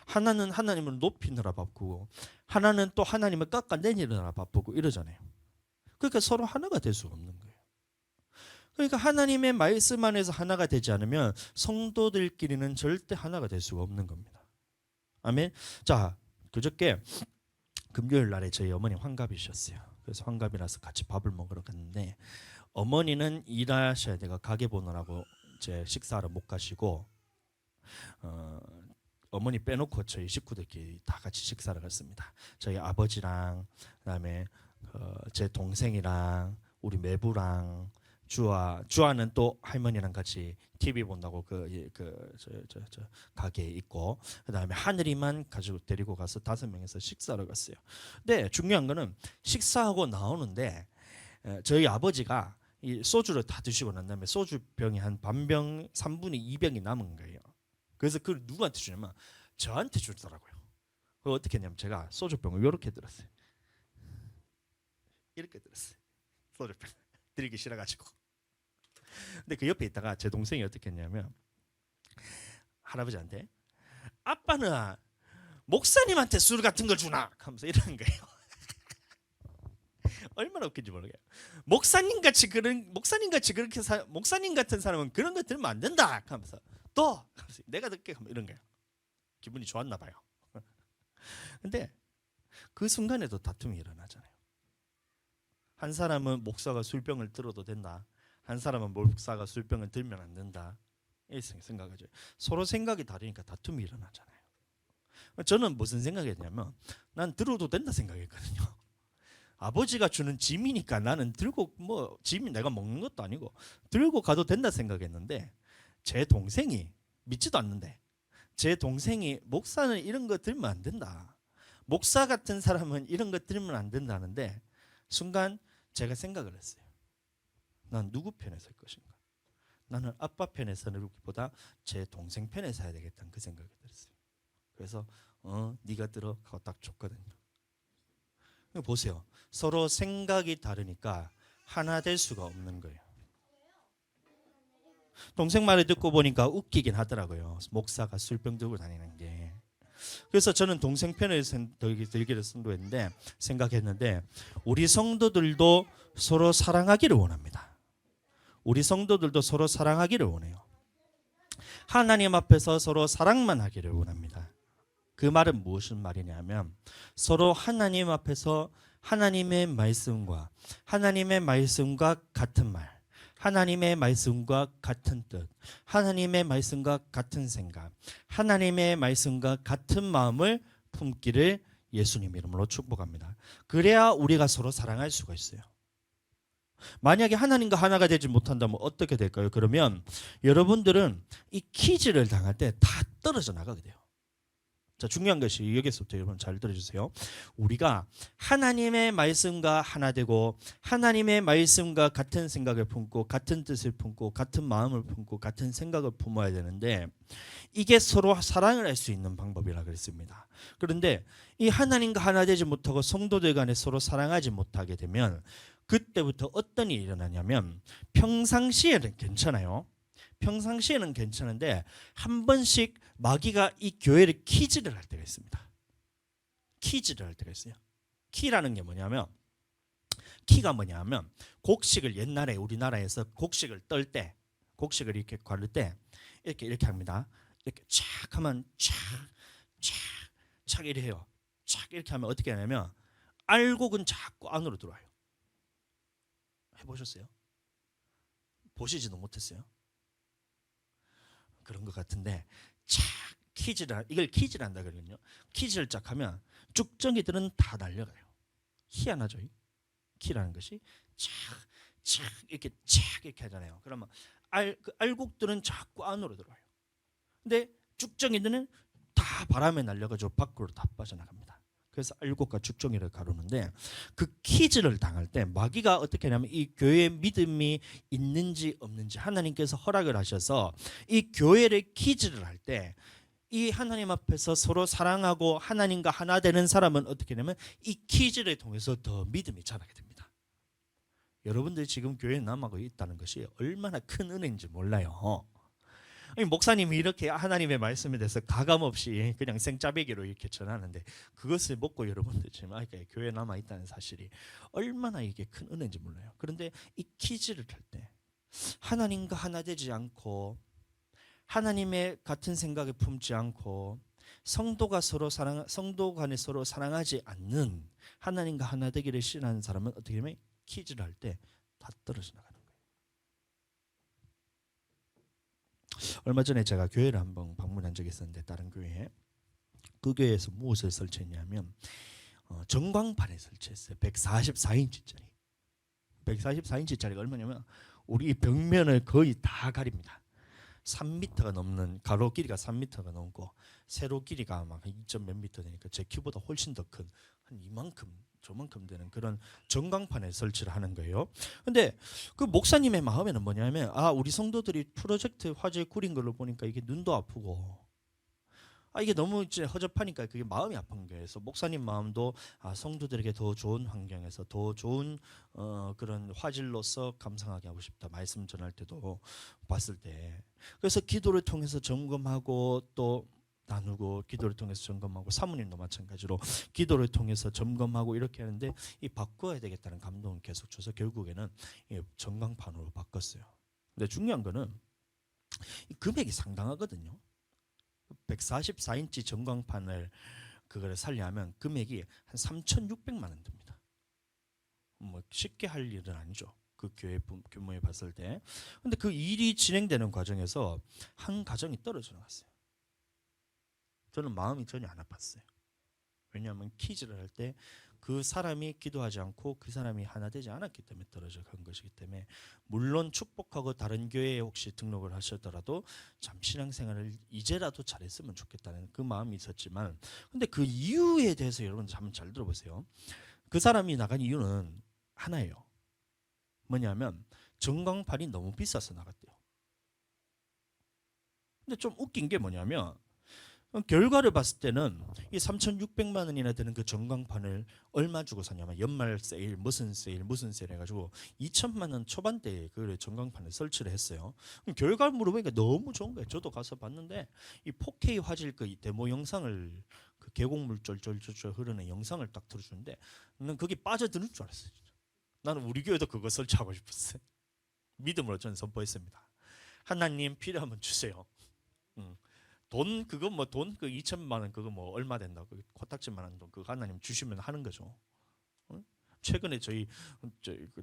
S1: 하나는 하나님을 높이느라 바쁘고, 하나는 또 하나님을 깎아내리느라 바쁘고 이러잖아요. 그러니까 서로 하나가 될 수가 없는 거예요. 그러니까 하나님의 말씀 안에서 하나가 되지 않으면 성도들끼리는 절대 하나가 될 수가 없는 겁니다. 아멘. 자, 그저께 금요일 날에 저희 어머니 환갑이셨어요. 그래서 환갑이라서 같이 밥을 먹으러 갔는데, 어머니는 일하셔야 돼가 가게 보느라고 이제 식사하러 못 가시고, 어머니 빼놓고 저희 식구들끼리 다 같이 식사를 갔습니다. 저희 아버지랑 그다음에 제 동생이랑 우리 매부랑 주아는 또 할머니랑 같이 TV 본다고 저 가게에 있고, 그다음에 하늘이만 가지고 데리고 가서 5명에서 식사를 갔어요. 근데 중요한 거는 식사하고 나오는데 저희 아버지가 이 소주를 다 드시고 난 다음에 소주 병이 한 반병 3분의 2병이 남은 거예요. 그래서 그걸 누구한테 주냐면 저한테 주더라고요. 그걸 어떻게 했냐면 제가 소주병을 이렇게 들었어요. 이렇게 들었어요. 소주병 들기 싫어가지고. 근데 그 옆에 있다가 제 동생이 어떻게 했냐면 할아버지한테 아빠는 목사님한테 술 같은 걸 주나? 하면서 이러는 거예요. 얼마나 웃긴지 모르겠어요. 목사님 같이 그렇게 목사님 같은 사람은 그런 거 들으면 안 된다. 하면서 또 내가 듣게 하면 이런 거예요. 기분이 좋았나 봐요. 근데 그 순간에도 다툼이 일어나잖아요. 한 사람은 목사가 술병을 들어도 된다. 한 사람은 목사가 술병을 들면 안 된다. 이렇게 생각하죠. 서로 생각이 다르니까 다툼이 일어나잖아요. 저는 무슨 생각했냐면 난 들어도 된다 생각했거든요. 아버지가 주는 짐이니까 나는 들고 뭐 짐이 내가 먹는 것도 아니고 들고 가도 된다 생각했는데 제 동생이 믿지도 않는데 제 동생이 목사는 이런 거 들면 안 된다. 목사 같은 사람은 이런 거 들면 안 된다는데 순간 제가 생각을 했어요. 난 누구 편에 설 것인가? 나는 아빠 편에 서기보다 제 동생 편에 서야 되겠다는 그 생각이 들었어요. 그래서 네가 들어 하고 딱 줬거든요. 보세요. 서로 생각이 다르니까 하나 될 수가 없는 거예요. 동생 말을 듣고 보니까 웃기긴 하더라고요. 목사가 술병 들고 다니는 게. 그래서 저는 동생 편을 들기를 선도했는데 생각했는데 우리 성도들도 서로 사랑하기를 원합니다. 우리 성도들도 서로 사랑하기를 원해요. 하나님 앞에서 서로 사랑만 하기를 원합니다. 그 말은 무슨 말이냐면 서로 하나님 앞에서 하나님의 말씀과 같은 말, 하나님의 말씀과 같은 뜻, 하나님의 말씀과 같은 생각, 하나님의 말씀과 같은 마음을 품기를 예수님 이름으로 축복합니다. 그래야 우리가 서로 사랑할 수가 있어요. 만약에 하나님과 하나가 되지 못한다면 어떻게 될까요? 그러면 여러분들은 이 퀴즈를 당할 때 다 떨어져 나가게 돼요. 자, 중요한 것이 여기서부터 여러분 잘 들어주세요. 우리가 하나님의 말씀과 하나 되고 하나님의 말씀과 같은 생각을 품고 같은 뜻을 품고 같은 마음을 품고 같은 생각을 품어야 되는데 이게 서로 사랑을 할 수 있는 방법이라 그랬습니다. 그런데 이 하나님과 하나 되지 못하고 성도들 간에 서로 사랑하지 못하게 되면 그때부터 어떤 일이 일어나냐면 평상시에는 괜찮아요. 평상시에는 괜찮은데 한 번씩 마귀가 이 교회를 퀴즈를 할 때가 있습니다. 퀴즈를 할 때가 있어요. 키라는 게 뭐냐면 키가 뭐냐면 곡식을 옛날에 우리나라에서 곡식을 떨 때 곡식을 이렇게 가를 때 이렇게 합니다. 이렇게 촥 하면 촥 이렇게 해요. 촥 이렇게 하면 어떻게 하냐면 알곡은 자꾸 안으로 들어와요. 해보셨어요? 보시지도 못했어요? 그런 것 같은데 이걸 퀴즈를 한다 그러거든요. 퀴즈를 쫙 하면 쭉정이들은 다 날려가요. 희한하죠? 키라는 것이 착 이렇게 하잖아요. 그러면 알곡들은 자꾸 안으로 들어와요. 근데 쭉정이들은 다 바람에 날려가지고 밖으로 다 빠져나갑니다. 그래서 알곡과 쭉정이를 가르는데 그 퀴즈를 당할 때 마귀가 어떻게 하냐면 이 교회에 믿음이 있는지 없는지 하나님께서 허락을 하셔서 이 교회를 퀴즈를 할 때 이 하나님 앞에서 서로 사랑하고 하나님과 하나 되는 사람은 어떻게 되냐면 이 퀴즈를 통해서 더 믿음이 자라게 됩니다. 여러분들 지금 교회에 남아고 있다는 것이 얼마나 큰 은혜인지 몰라요. 목사님이 이렇게 하나님의 말씀에 대해서 가감없이 그냥 생짜배기로 이렇게 전하는데 그것을 먹고 여러분들 지금 교회에 남아 있다는 사실이 얼마나 이게 큰 은혜인지 몰라요. 그런데 이 퀴즈를 할 때 하나님과 하나 되지 않고 하나님의 같은 생각을 품지 않고 성도 간에 서로 사랑하지 않는 하나님과 하나 되기를 싫어하는 사람은 어떻게 되면 퀴즈를 할 때 다 떨어져 나가는 거예요. 얼마 전에 제가 교회를 한번 방문한 적이 있었는데 다른 교회에 그 교회에서 무엇을 설치했냐면 전광판을 설치했어요. 144인치짜리. 144인치짜리가 얼마냐면 우리 벽면을 거의 다 가립니다. 3m가 넘는 가로 길이가 3m가 넘고 세로 길이가 아마 2점 몇 미터 되니까 제 키보다 훨씬 더 큰 한 이만큼 저만큼 되는 그런 전광판에 설치를 하는 거예요. 근데 그 목사님의 마음에는 뭐냐면 우리 성도들이 프로젝트 화재 꾸린 걸로 보니까 이게 눈도 아프고 이게 너무 이제 허접하니까 그게 마음이 아픈 거예요. 그래서 목사님 마음도 성도들에게 더 좋은 환경에서 더 좋은 그런 화질로서 감상하게 하고 싶다. 말씀 전할 때도 봤을 때. 그래서 기도를 통해서 점검하고 또 나누고 기도를 통해서 점검하고 사모님도 마찬가지로 기도를 통해서 점검하고 이렇게 하는데 이 바꿔야 되겠다는 감동을 계속 줘서 결국에는 이 전광판으로 바꿨어요. 근데 중요한 거는 이 금액이 상당하거든요. 144인치 전광판을 그거를 살려면 금액이 한 3,600만 원 듭니다. 뭐 쉽게 할 일은 아니죠. 그 교회 규모에 봤을 때. 근데 그 일이 진행되는 과정에서 한 가정이 떨어져 나갔어요. 저는 마음이 전혀 안 아팠어요. 왜냐하면 퀴즈를 할 때 그 사람이 기도하지 않고 그 사람이 하나 되지 않았기 때문에 떨어져 간 것이기 때문에 물론 축복하고 다른 교회에 혹시 등록을 하셨더라도 참 신앙생활을 이제라도 잘했으면 좋겠다는 그 마음이 있었지만 근데 그 이유에 대해서 여러분 한번 잘 들어보세요. 그 사람이 나간 이유는 하나예요. 뭐냐면 전광판이 너무 비싸서 나갔대요. 근데 좀 웃긴 게 뭐냐면 결과를 봤을 때는 이 3,600만 원이나 되는 그 전광판을 얼마 주고 샀냐면 연말 세일 무슨 세일 해가지고 2천만 원 초반대에 그 전광판을 설치를 했어요. 결과 물어보니까 너무 좋은 거예요. 저도 가서 봤는데 이 4K 화질 그 데모 영상을 그 계곡물 쫄쫄쫄 흐르는 영상을 딱 틀어주는데 나는 그게 빠져드는 줄 알았어요. 나는 우리 교회도 그거 설치하고 싶었어요. 믿음으로 저는 선포했습니다. 하나님 필요하면 주세요. 돈 그거 뭐 돈 그 2천만 원 그거 뭐 얼마 된다고 코딱지만한 돈 그거 하나님 주시면 하는 거죠. 최근에 저희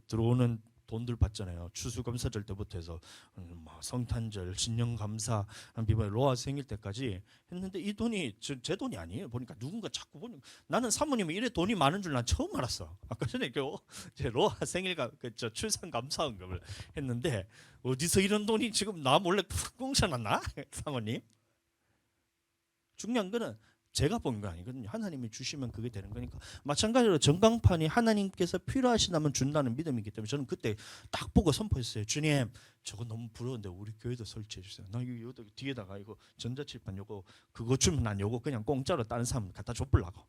S1: 들어오는 돈들 받잖아요. 추수감사절 때부터 해서 뭐 성탄절, 신년감사, 이번에 로아 생일 때까지 했는데 이 돈이 제 돈이 아니에요. 보니까 누군가 자꾸 보니까 나는 사모님이 이래 돈이 많은 줄 난 처음 알았어. 아까 전에 제 로아 생일가 저 출산감사원금을 했는데 어디서 이런 돈이 지금 나 몰래 꽁쳐놨나 사모님? 중요한 거는 제가 본 거 아니거든요. 하나님이 주시면 그게 되는 거니까. 마찬가지로 전광판이 하나님께서 필요하시다면 준다는 믿음이기 때문에 저는 그때 딱 보고 선포했어요. 주님, 저거 너무 부러운데 우리 교회도 설치해 주세요. 나 이거 뒤에다가 이거 전자칠판 요거 그거 주면 난 요거 그냥 공짜로 다른 사람 갖다 줘보려고.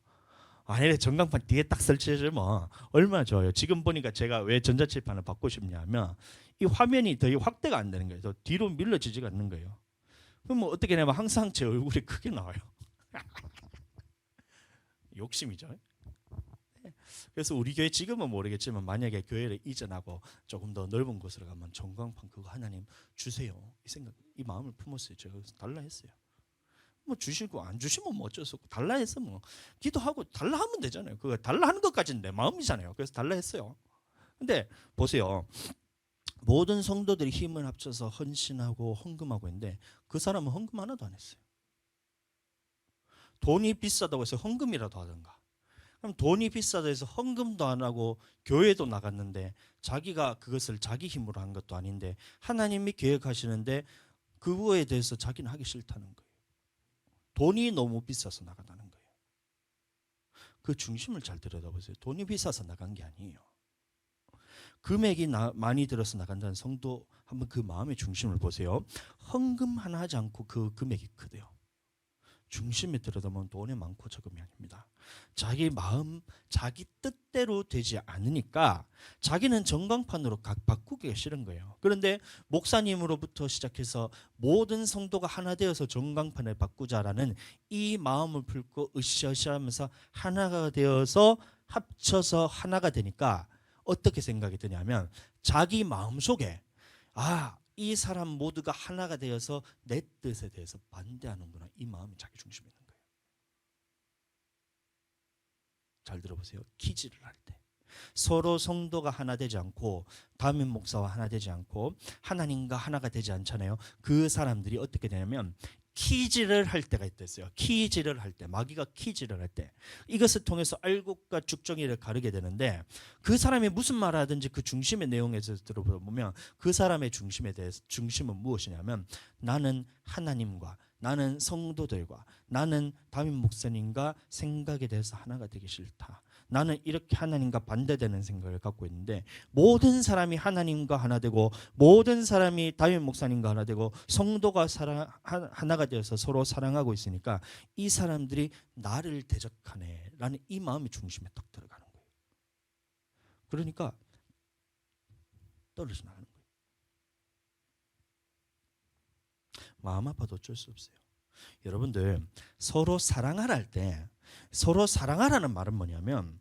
S1: 아니 전광판 뒤에 딱 설치해 주면 얼마나 좋아요. 지금 보니까 제가 왜 전자칠판을 받고 싶냐면 이 화면이 더 확대가 안 되는 거예요. 더 뒤로 밀려지지가 않는 거예요. 그럼 뭐 어떻게 되냐면 항상 제 얼굴이 크게 나와요. 욕심이죠. 그래서 우리 교회 지금은 모르겠지만 만약에 교회를 이전하고 조금 더 넓은 곳으로 가면 전광판 그거 하나님 주세요. 이 생각, 이 마음을 품었어요. 제가 달라 했어요. 뭐 주시고 안 주시면 뭐 어쩔 수 없고 달라 해서 뭐 기도하고 달라 하면 되잖아요. 그거 달라 하는 것까지는 내 마음이잖아요. 그래서 달라 했어요. 근데 보세요. 모든 성도들이 힘을 합쳐서 헌신하고 헌금하고 있는데 그 사람은 헌금 하나도 안 했어요. 돈이 비싸다고 해서 헌금이라도 하든가. 그럼 돈이 비싸다 해서 헌금도 안 하고 교회도 나갔는데 자기가 그것을 자기 힘으로 한 것도 아닌데 하나님이 계획하시는데 그거에 대해서 자기는 하기 싫다는 거예요. 돈이 너무 비싸서 나간다는 거예요. 그 중심을 잘 들여다보세요. 돈이 비싸서 나간 게 아니에요. 금액이 많이 들어서 나간다는 성도 한번 그 마음의 중심을 보세요. 헌금 하나 하지 않고 그 금액이 크대요. 중심에 들여다보면 돈이 많고 적음이 아닙니다. 자기 마음, 자기 뜻대로 되지 않으니까 자기는 전광판으로 바꾸기가 싫은 거예요. 그런데 목사님으로부터 시작해서 모든 성도가 하나 되어서 전광판을 바꾸자라는 이 마음을 품고 으쌰으쌰하면서 하나가 되어서 합쳐서 하나가 되니까 어떻게 생각이 드냐면 자기 마음속에 이 사람 모두가 하나가 되어서 내 뜻에 대해서 반대하는구나. 이 마음이 자기 중심에 있는 거예요. 잘 들어보세요. 키즈를 할 때 서로 성도가 하나 되지 않고 담임 목사와 하나 되지 않고 하나님과 하나가 되지 않잖아요. 그 사람들이 어떻게 되냐면 키즈를 할 때가 있댔어요. 키즈를 할 때, 마귀가 키즈를 할 때 이것을 통해서 알곡과 죽정이를 가르게 되는데 그 사람이 무슨 말을 하든지 그 중심의 내용에서 들어보면 그 사람의 중심에 대해서 중심은 무엇이냐면 나는 하나님과 나는 성도들과 나는 담임 목사님과 생각에 대해서 하나가 되기 싫다. 나는 이렇게 하나님과 반대되는 생각을 갖고 있는데 모든 사람이 하나님과 하나 되고 모든 사람이 담임 목사님과 하나 되고 성도가 하나가 되어서 서로 사랑하고 있으니까 이 사람들이 나를 대적하네라는 이 마음이 중심에 딱 들어가는 거예요. 그러니까 떨어져 나가는 거예요. 마음 아파도 어쩔 수 없어요. 여러분들 서로 사랑하라 할 때 서로 사랑하라는 말은 뭐냐면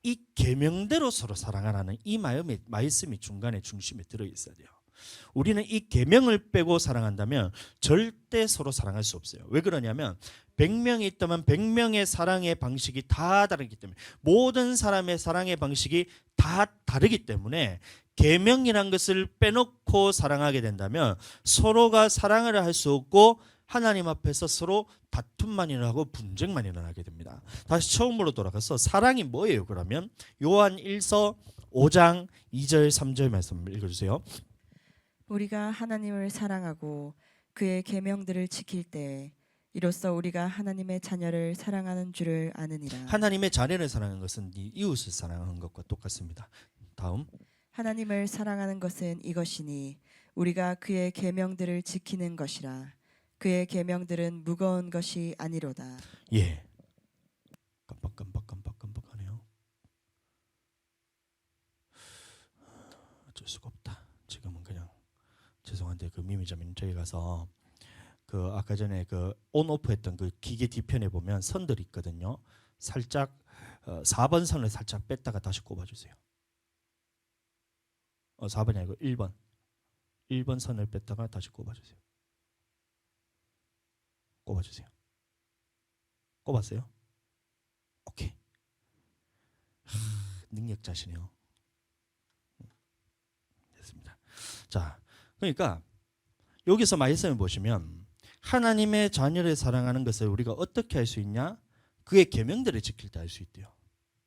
S1: 이 계명대로 서로 사랑하라는 이 마음의 말씀이 중간에 중심에 들어 있어야 돼요. 우리는 이 계명을 빼고 사랑한다면 절대 서로 사랑할 수 없어요. 왜 그러냐면 100명이 있다면 100명의 사랑의 방식이 다 다르기 때문에 모든 사람의 사랑의 방식이 다 다르기 때문에 계명이란 것을 빼놓고 사랑하게 된다면 서로가 사랑을 할 수 없고 하나님 앞에서 서로 다툼만 일어나고 분쟁만 일어나게 됩니다. 다시 처음으로 돌아가서 사랑이 뭐예요? 그러면 요한 1서 5장 2절 3절 말씀 읽어주세요.
S2: 우리가 하나님을 사랑하고 그의 계명들을 지킬 때 이로써 우리가 하나님의 자녀를 사랑하는 줄을 아느니라.
S1: 하나님의 자녀를 사랑하는 것은 네 이웃을 사랑하는 것과 똑같습니다. 다음.
S2: 하나님을 사랑하는 것은 이것이니 우리가 그의 계명들을 지키는 것이라. 그의 계명들은 무거운 것이 아니로다.
S1: 예. 깜빡하네요. 어쩔 수가 없다. 지금은 그냥 죄송한데 그 미미자님 저희 가서 그 아까 전에 그 온오프 했던 그 기계 뒤편에 보면 선들이 있거든요. 살짝 4번 선을 살짝 뺐다가 다시 꼽아주세요. 4번이 아니고 1번. 1번 선을 뺐다가 다시 꼽아주세요. 꼽아주세요. 꼽았어요? 오케이. 능력자시네요. 됐습니다. 자, 그러니까 여기서 말씀을 보시면 하나님의 자녀를 사랑하는 것을 우리가 어떻게 할 수 있냐? 그의 계명들을 지킬 때 할 수 있대요.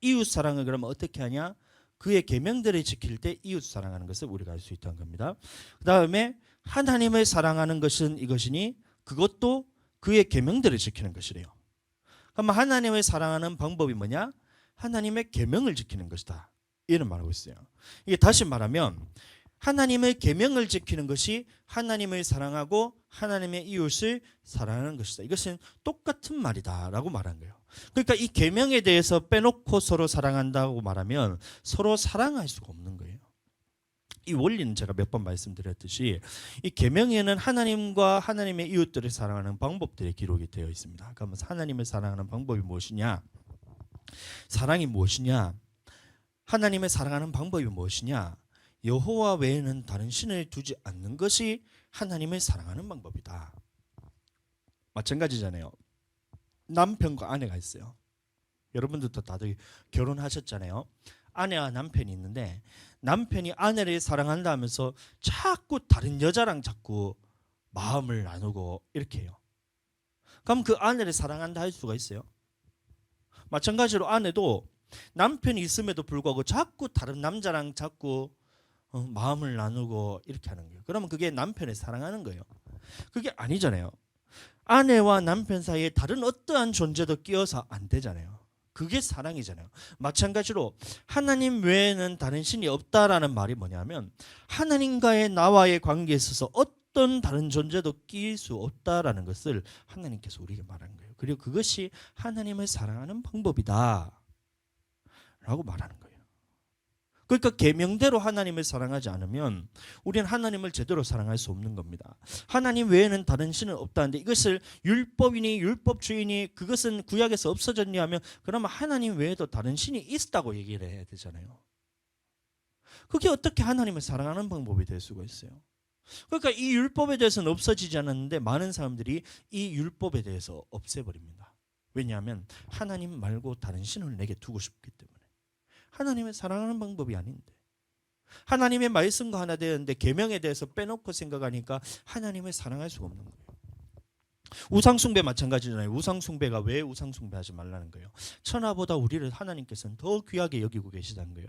S1: 이웃 사랑을 그러면 어떻게 하냐? 그의 계명들을 지킬 때 이웃 사랑하는 것을 우리가 할 수 있다는 겁니다. 그 다음에 하나님을 사랑하는 것은 이것이니 그것도 그의 계명들을 지키는 것이래요. 그럼 하나님을 사랑하는 방법이 뭐냐? 하나님의 계명을 지키는 것이다. 이런 말하고 있어요. 이게 다시 말하면 하나님의 계명을 지키는 것이 하나님을 사랑하고 하나님의 이웃을 사랑하는 것이다. 이것은 똑같은 말이다라고 말한 거예요. 그러니까 이 계명에 대해서 빼놓고 서로 사랑한다고 말하면 서로 사랑할 수가 없는 거예요. 이 원리는 제가 몇 번 말씀드렸듯이 이 계명에는 하나님과 하나님의 이웃들을 사랑하는 방법들이 기록이 되어 있습니다. 그러면 하나님을 사랑하는 방법이 무엇이냐? 사랑이 무엇이냐? 하나님을 사랑하는 방법이 무엇이냐? 여호와 외에는 다른 신을 두지 않는 것이 하나님을 사랑하는 방법이다. 마찬가지잖아요. 남편과 아내가 있어요. 여러분들도 다들 결혼하셨잖아요. 아내와 남편이 있는데 남편이 아내를 사랑한다 하면서 자꾸 다른 여자랑 자꾸 마음을 나누고 이렇게 해요. 그럼 그 아내를 사랑한다 할 수가 있어요? 마찬가지로 아내도 남편이 있음에도 불구하고 자꾸 다른 남자랑 자꾸 마음을 나누고 이렇게 하는 거예요. 그러면 그게 남편을 사랑하는 거예요. 그게 아니잖아요. 아내와 남편 사이에 다른 어떠한 존재도 끼어서 안 되잖아요. 그게 사랑이잖아요. 마찬가지로 하나님 외에는 다른 신이 없다라는 말이 뭐냐면 하나님과의 나와의 관계에 있어서 어떤 다른 존재도 끼일 수 없다라는 것을 하나님께서 우리에게 말하는 거예요. 그리고 그것이 하나님을 사랑하는 방법이다 라고 말하는 거예요. 그러니까 계명대로 하나님을 사랑하지 않으면 우리는 하나님을 제대로 사랑할 수 없는 겁니다. 하나님 외에는 다른 신은 없다는데 이것을 율법이니 율법주의니 그것은 구약에서 없어졌냐 하면 그러면 하나님 외에도 다른 신이 있다고 얘기를 해야 되잖아요. 그게 어떻게 하나님을 사랑하는 방법이 될 수가 있어요? 그러니까 이 율법에 대해서는 없어지지 않았는데 많은 사람들이 이 율법에 대해서 없애버립니다. 왜냐하면 하나님 말고 다른 신을 내게 두고 싶기 때문에. 하나님을 사랑하는 방법이 아닌데 하나님의 말씀과 하나 되었는데 계명에 대해서 빼놓고 생각하니까 하나님을 사랑할 수가 없는 거예요. 우상숭배 마찬가지잖아요. 우상숭배가 왜 우상숭배하지 말라는 거예요? 천하보다 우리를 하나님께서는 더 귀하게 여기고 계시다는 거예요.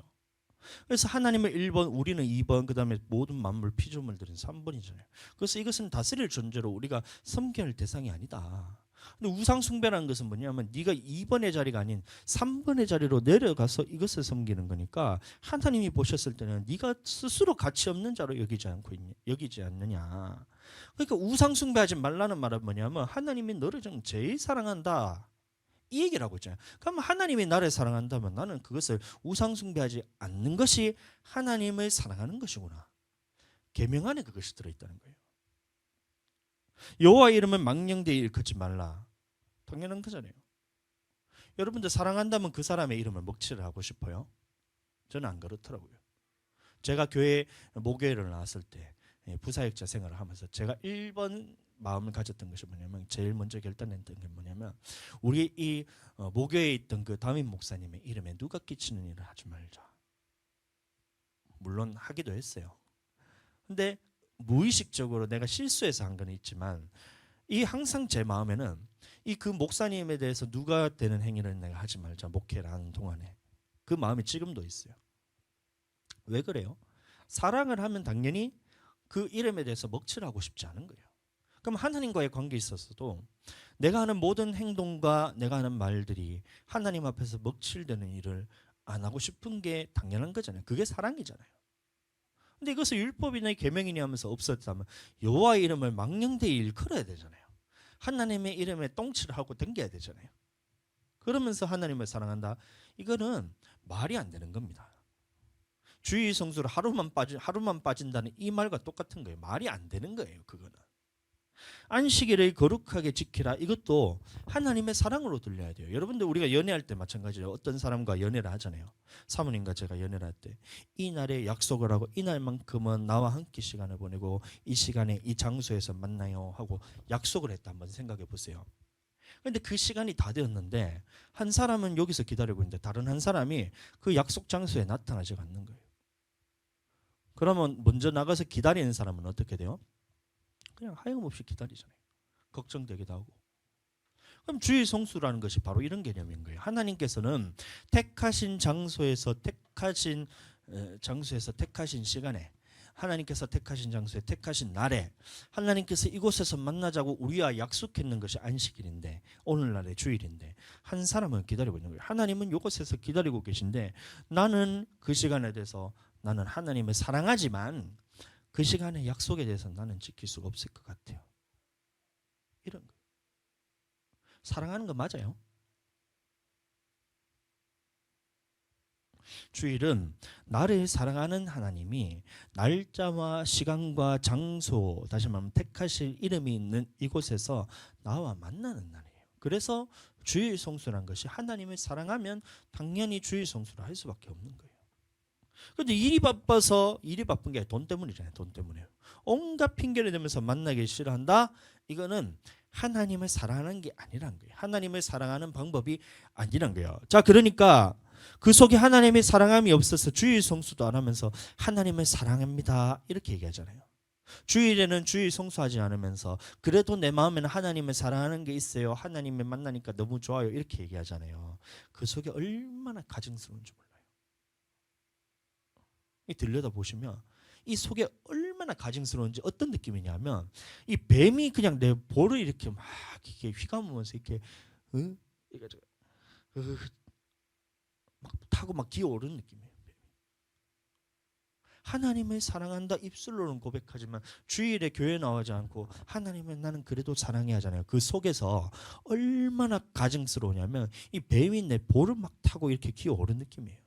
S1: 그래서 하나님을 1번, 우리는 2번, 그 다음에 모든 만물 피조물들은 3번이잖아요. 그래서 이것은 다스릴 존재로 우리가 섬겨야 할 대상이 아니다. 근데 우상 숭배라는 것은 뭐냐면 네가 2번의 자리가 아닌 3번의 자리로 내려가서 이것을 섬기는 거니까 하나님이 보셨을 때는 네가 스스로 가치 없는 자로 여기지 않느냐. 그러니까 우상 숭배하지 말라는 말은 뭐냐면 하나님이 너를 좀 제일 사랑한다. 이 얘기를 하고 있잖아요. 그럼 하나님이 나를 사랑한다면 나는 그것을 우상 숭배하지 않는 것이 하나님을 사랑하는 것이구나. 계명 안에 그것이 들어있다는 거예요. 여호와 이름을 망령되이 일컫지 말라. 당연한 거잖아요. 여러분들 사랑한다면 그 사람의 이름을 먹칠을 하고 싶어요? 저는 안 그렇더라고요. 제가 교회 모교회를 나왔을 때 부사역자 생활을 하면서 제가 1번 마음을 가졌던 것이 뭐냐면 제일 먼저 결단했던 게 뭐냐면 우리 이 모교회에 있던 그 담임 목사님의 이름에 누가 끼치는 일을 하지 말자. 물론 하기도 했어요. 근데 무의식적으로 내가 실수해서 한 건 있지만 이 항상 제 마음에는 이 그 목사님에 대해서 누가 되는 행위를 내가 하지 말자 목회를 하는 동안에 그 마음이 지금도 있어요. 왜 그래요? 사랑을 하면 당연히 그 이름에 대해서 먹칠하고 싶지 않은 거예요. 그럼 하나님과의 관계에 있어서도 내가 하는 모든 행동과 내가 하는 말들이 하나님 앞에서 먹칠되는 일을 안 하고 싶은 게 당연한 거잖아요. 그게 사랑이잖아요. 근데 이것을 율법이나 계명이니 하면서 없었다면 여호와의 이름을 망령되이 일컬어야 되잖아요. 하나님의 이름에 똥칠을 하고 댕겨야 되잖아요. 그러면서 하나님을 사랑한다. 이거는 말이 안 되는 겁니다. 주의 성수를 하루만 빠진다는 이 말과 똑같은 거예요. 말이 안 되는 거예요. 그거는. 안식일을 거룩하게 지키라. 이것도 하나님의 사랑으로 들려야 돼요. 여러분들 우리가 연애할 때 마찬가지예요. 어떤 사람과 연애를 하잖아요. 사모님과 제가 연애를 할 때 이 날에 약속을 하고 이 날만큼은 나와 함께 시간을 보내고 이 시간에 이 장소에서 만나요 하고 약속을 했다. 한번 생각해 보세요. 그런데 그 시간이 다 되었는데 한 사람은 여기서 기다리고 있는데 다른 한 사람이 그 약속 장소에 나타나지 않는 거예요. 그러면 먼저 나가서 기다리는 사람은 어떻게 돼요? 그냥 하염없이 기다리잖아요. 걱정되기도 하고. 그럼 주의 성수라는 것이 바로 이런 개념인 거예요. 하나님께서는 택하신 장소에서 택하신 시간에 하나님께서 택하신 장소에 택하신 날에 하나님께서 이곳에서 만나자고 우리와 약속했는 것이 안식일인데 오늘날의 주일인데 한 사람은 기다리고 있는 거예요. 하나님은 이곳에서 기다리고 계신데 나는 그 시간에 대해서 나는 하나님을 사랑하지만 그 시간의 약속에 대해서 나는 지킬 수가 없을 것 같아요. 이런 거예요. 사랑하는 거 맞아요. 주일은 나를 사랑하는 하나님이 날짜와 시간과 장소, 다시 말하면 택하실 이름이 있는 이곳에서 나와 만나는 날이에요. 그래서 주일 성수란 것이 하나님을 사랑하면 당연히 주일 성수를 할 수밖에 없는 거예요. 그런데 일이 바쁜 게 돈 때문이잖아요. 돈 때문에 온갖 핑계를 대면서 만나기 싫어한다. 이거는 하나님을 사랑하는 게 아니란 거예요. 하나님을 사랑하는 방법이 아니란 거예요. 자, 그러니까 그 속에 하나님의 사랑함이 없어서 주일 성수도 안 하면서 하나님을 사랑합니다 이렇게 얘기하잖아요. 주일에는 주일 성수하지 않으면서 그래도 내 마음에는 하나님을 사랑하는 게 있어요. 하나님을 만나니까 너무 좋아요 이렇게 얘기하잖아요. 그 속에 얼마나 가증스러운지 몰라요. 들여다보시면 이 속에 얼마나 가증스러운지 어떤 느낌이냐면 이 뱀이 그냥 내 볼을 이렇게 막 이렇게 휘감으면서 이렇게 막 타고 막 기어오르는 느낌이에요. 하나님을 사랑한다 입술로는 고백하지만 주일에 교회 나오지 않고 하나님을 나는 그래도 사랑해 하잖아요. 그 속에서 얼마나 가증스러우냐면 이 뱀이 내 볼을 막 타고 이렇게 기어오르는 느낌이에요.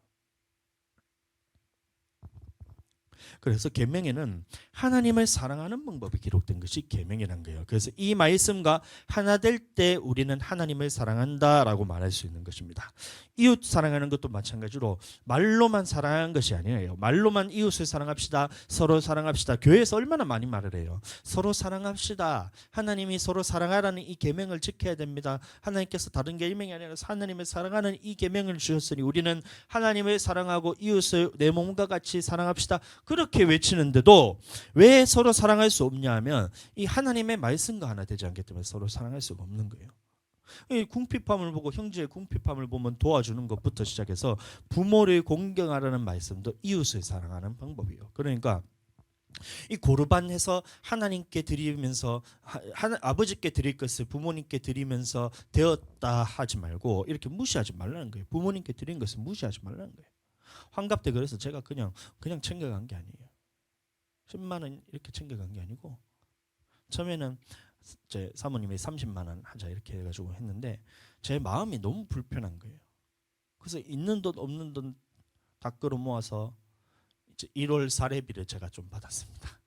S1: 그래서 계명에는 하나님을 사랑하는 방법이 기록된 것이 계명이라는 거예요. 그래서 이 말씀과 하나 될 때 우리는 하나님을 사랑한다라고 말할 수 있는 것입니다. 이웃 사랑하는 것도 마찬가지로 말로만 사랑하는 것이 아니에요. 말로만 이웃을 사랑합시다. 서로 사랑합시다. 교회에서 얼마나 많이 말을 해요. 서로 사랑합시다. 하나님이 서로 사랑하라는 이 계명을 지켜야 됩니다. 하나님께서 다른 계명이 아니라 하나님을 사랑하는 이 계명을 주셨으니 우리는 하나님을 사랑하고 이웃을 내 몸과 같이 사랑합시다. 그렇게 외치는데도 왜 서로 사랑할 수 없냐 하면 이 하나님의 말씀과 하나 되지 않기 때문에 서로 사랑할 수가 없는 거예요. 이 궁핍함을 보고 형제의 궁핍함을 보면 도와주는 것부터 시작해서 부모를 공경하라는 말씀도 이웃을 사랑하는 방법이에요. 그러니까 이 고르반해서 하나님께 드리면서 아버지께 드릴 것을 부모님께 드리면서 되었다 하지 말고 이렇게 무시하지 말라는 거예요. 부모님께 드린 것을 무시하지 말라는 거예요. 환갑 때 그래서 제가 그냥 챙겨간 게 아니에요. 10만 원 이렇게 챙겨간 게 아니고 처음에는 제 사모님이 30만 원 하자 이렇게 해가지고 했는데 제 마음이 너무 불편한 거예요. 그래서 있는 돈 없는 돈 다 끌어 모아서 이제 1월 사례비를 제가 좀 받았습니다.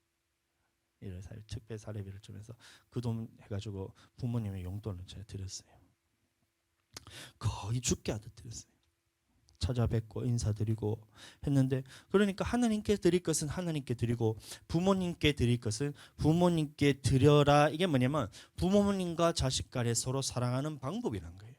S1: 1월 사례 특별 사례비를 좀 해서 그 돈 해가지고 부모님의 용돈을 제가 드렸어요. 거의 죽게 하듯 드렸어요. 찾아뵙고 인사드리고 했는데 그러니까 하나님께 드릴 것은 하나님께 드리고 부모님께 드릴 것은 부모님께 드려라. 이게 뭐냐면 부모님과 자식 간에 서로 사랑하는 방법이란 거예요.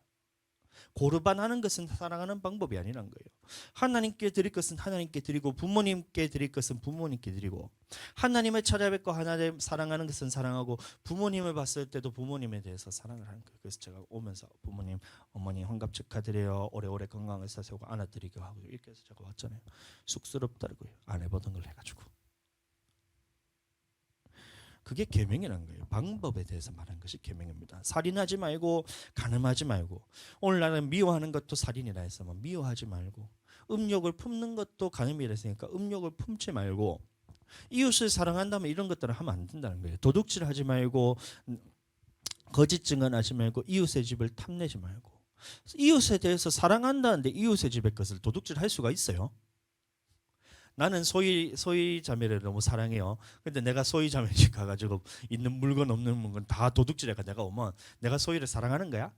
S1: 고르반하는 것은 사랑하는 방법이 아니란 거예요. 하나님께 드릴 것은 하나님께 드리고 부모님께 드릴 것은 부모님께 드리고 하나님을 찾아뵙고 하나님 사랑하는 것은 사랑하고 부모님을 봤을 때도 부모님에 대해서 사랑을 하는 거예요. 그래서 제가 오면서 부모님, 어머니 환갑 축하드려요. 오래오래 건강을 사세고 안아드리고 하고 이렇게 해서 제가 왔잖아요. 쑥스럽다고요. 안 해보던 걸 해가지고. 그게 계명이라는 거예요. 방법에 대해서 말하는 것이 계명입니다. 살인하지 말고 간음하지 말고 오늘날은 미워하는 것도 살인이라 해서 미워하지 말고 음욕을 품는 것도 간음이라 했으니까 음욕을 품지 말고 이웃을 사랑한다면 이런 것들을 하면 안 된다는 거예요. 도둑질하지 말고 거짓 증언하지 말고 이웃의 집을 탐내지 말고 이웃에 대해서 사랑한다는데 이웃의 집의 것을 도둑질할 수가 있어요? 나는 소희 자매를 너무 사랑해요. 근데 내가 소희 자매 집 가가지고 있는 물건 없는 물건 다 도둑질해가 내가 오면 내가 소희를 사랑하는 거야?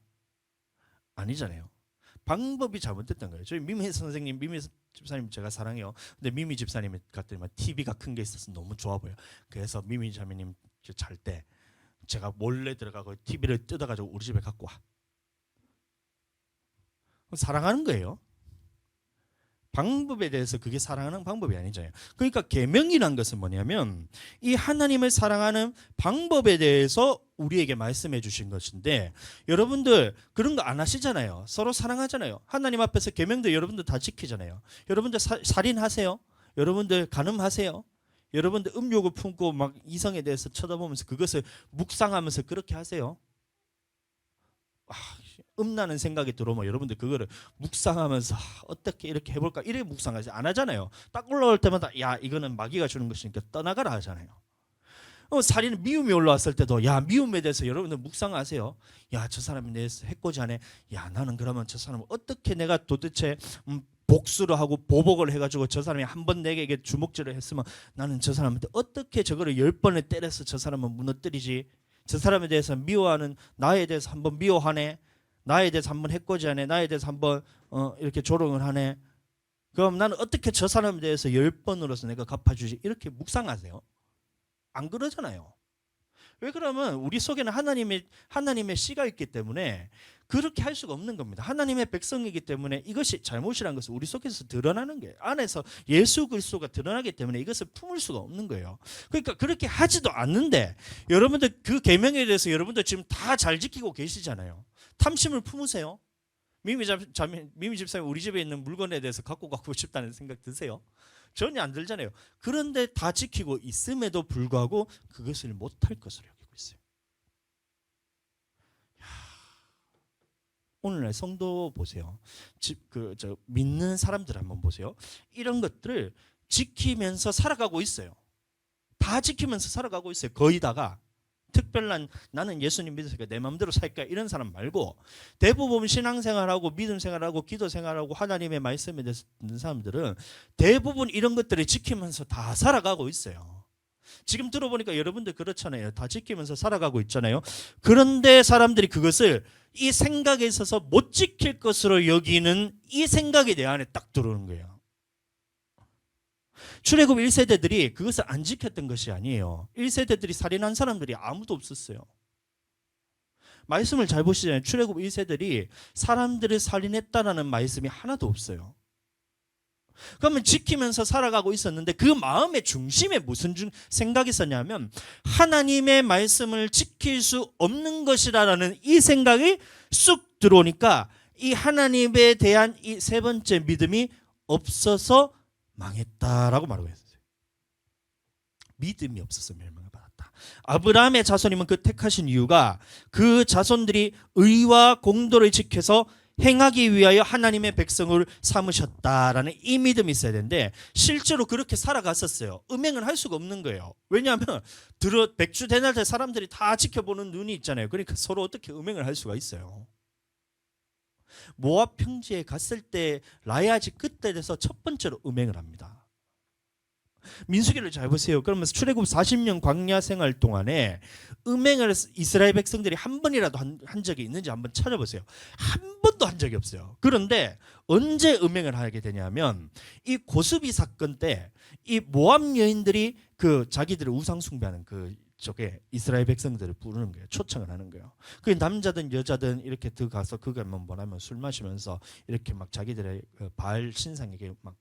S1: 아니잖아요. 방법이 잘못됐던 거예요. 저희 미미 선생님, 미미 집사님 제가 사랑해요. 근데 미미 집사님 같더니 TV가 큰 게 있어서 너무 좋아 보여. 그래서 미미 자매님 잘 때 제가 몰래 들어가고 TV를 뜯어가지고 우리 집에 갖고 와. 사랑하는 거예요. 방법에 대해서 그게 사랑하는 방법이 아니잖아요. 그러니까 계명이란 것은 뭐냐면 이 하나님을 사랑하는 방법에 대해서 우리에게 말씀해 주신 것인데 여러분들 그런 거 안 하시잖아요. 서로 사랑하잖아요. 하나님 앞에서 계명도 여러분들 다 지키잖아요. 여러분들 살인하세요. 여러분들 간음하세요. 여러분들 음욕을 품고 막 이성에 대해서 쳐다보면서 그것을 묵상하면서 그렇게 하세요. 음란한 생각이 들어오면 여러분들 그거를 묵상하면서 어떻게 이렇게 해볼까 이렇게 묵상하지 안 하잖아요. 딱 올라올 때마다 야 이거는 마귀가 주는 것이니까 떠나가라 하잖아요. 살인 미움이 올라왔을 때도 야 미움에 대해서 여러분들 묵상하세요. 야 저 사람이 내 해코지하네. 야 나는 그러면 저 사람을 어떻게 내가 도대체 복수를 하고 보복을 해가지고 저 사람이 한 번 내게 주먹질을 했으면 나는 저 사람한테 어떻게 저거를 10번을 때려서 저 사람을 무너뜨리지. 저 사람에 대해서 미워하는 나에 대해서 한번 미워하네. 나에 대해서 한번 해코지하네. 나에 대해서 한번 이렇게 조롱을 하네. 그럼 나는 어떻게 저 사람에 대해서 10번으로서 내가 갚아주지. 이렇게 묵상하세요. 안 그러잖아요. 왜 그러면 우리 속에는 하나님의 씨가 있기 때문에 그렇게 할 수가 없는 겁니다. 하나님의 백성이기 때문에 이것이 잘못이라는 것은 우리 속에서 드러나는 거예요. 안에서 예수 그리스도가 드러나기 때문에 이것을 품을 수가 없는 거예요. 그러니까 그렇게 하지도 않는데 여러분들 그 계명에 대해서 여러분들 지금 다 잘 지키고 계시잖아요. 탐심을 품으세요. 미미 집사님 우리 집에 있는 물건에 대해서 갖고 가고 싶다는 생각 드세요? 전혀 안 들잖아요. 그런데 다 지키고 있음에도 불구하고 그것을 못할 것으로 여기고 있어요. 오늘날 성도 보세요. 믿는 사람들 한번 보세요. 이런 것들을 지키면서 살아가고 있어요. 다 지키면서 살아가고 있어요. 거의 다가. 특별한 나는 예수님 믿으니까 내 마음대로 살까 이런 사람 말고 대부분 신앙생활하고 믿음생활하고 기도생활하고 하나님의 말씀에 대해서 듣는 사람들은 대부분 이런 것들을 지키면서 다 살아가고 있어요. 지금 들어보니까 여러분들 그렇잖아요. 다 지키면서 살아가고 있잖아요. 그런데 사람들이 그것을 이 생각에 있어서 못 지킬 것으로 여기는 이 생각이 내 안에 딱 들어오는 거예요. 출애굽 1세대들이 그것을 안 지켰던 것이 아니에요. 1세대들이 살인한 사람들이 아무도 없었어요. 말씀을 잘 보시잖아요. 출애굽 1세들이 사람들을 살인했다라는 말씀이 하나도 없어요. 그러면 지키면서 살아가고 있었는데 그 마음의 중심에 무슨 생각이 있었냐면 하나님의 말씀을 지킬 수 없는 것이라는 이 생각이 쑥 들어오니까 이 하나님에 대한 이 세 번째 믿음이 없어서 망했다라고 말하고 있어요. 믿음이 없어서 멸망을 받았다. 아브라함의 자손이면 그 택하신 이유가 그 자손들이 의와 공도를 지켜서 행하기 위하여 하나님의 백성을 삼으셨다라는 이 믿음이 있어야 되는데 실제로 그렇게 살아갔었어요. 음행을 할 수가 없는 거예요. 왜냐하면 백주대낮에 사람들이 다 지켜보는 눈이 있잖아요. 그러니까 서로 어떻게 음행을 할 수가 있어요. 모압 평지에 갔을 때 라야지 그때 돼서 첫 번째로 음행을 합니다. 민수기를 잘 보세요. 그러면서 출애굽 40년 광야 생활 동안에 음행을 이스라엘 백성들이 한 번이라도 한 적이 있는지 한번 찾아보세요. 한 번도 한 적이 없어요. 그런데 언제 음행을 하게 되냐면 이 고스비 사건 때 이 모압 여인들이 그 자기들의 우상 숭배하는 그 쪽에 이스라엘 백성들을 부르는 거예요. 초청을 하는 거예요. 그 남자든 여자든 이렇게 들어가서 그걸 뭐라면 술 마시면서 이렇게 막 자기들의 그 바알 신상에게 막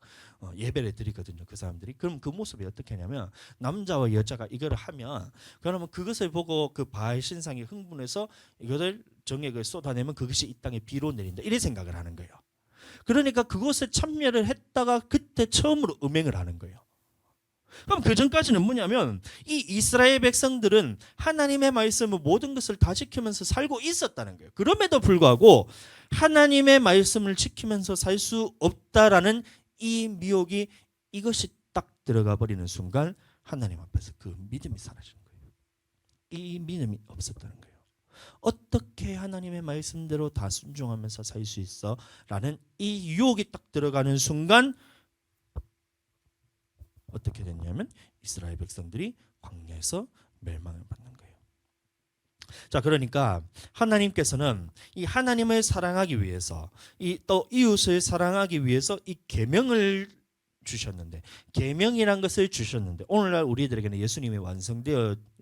S1: 예배를 드리거든요. 그 사람들이. 그럼 그 모습이 어떻게 하냐면 남자와 여자가 이거를 하면 그러면 그것을 보고 그 바알 신상이 흥분해서 이것을 정액을 쏟아내면 그것이 이 땅에 비로 내린다. 이런 생각을 하는 거예요. 그러니까 그곳에 참여를 했다가 그때 처음으로 음행을 하는 거예요. 그럼 그 전까지는 뭐냐면 이 이스라엘 백성들은 하나님의 말씀을 모든 것을 다 지키면서 살고 있었다는 거예요. 그럼에도 불구하고 하나님의 말씀을 지키면서 살 수 없다라는 이 미혹이 이것이 딱 들어가 버리는 순간 하나님 앞에서 그 믿음이 사라지는 거예요. 이 믿음이 없었다는 거예요. 어떻게 하나님의 말씀대로 다 순종하면서 살 수 있어? 라는 이 유혹이 딱 들어가는 순간 어떻게 됐냐면 이스라엘 백성들이 광야에서 멸망을 받는 거예요. 자, 그러니까 하나님께서는 이 하나님을 사랑하기 위해서 또 이웃을 사랑하기 위해서 이 계명을 주셨는데 계명이란 것을 주셨는데 오늘날 우리들에게는 예수님이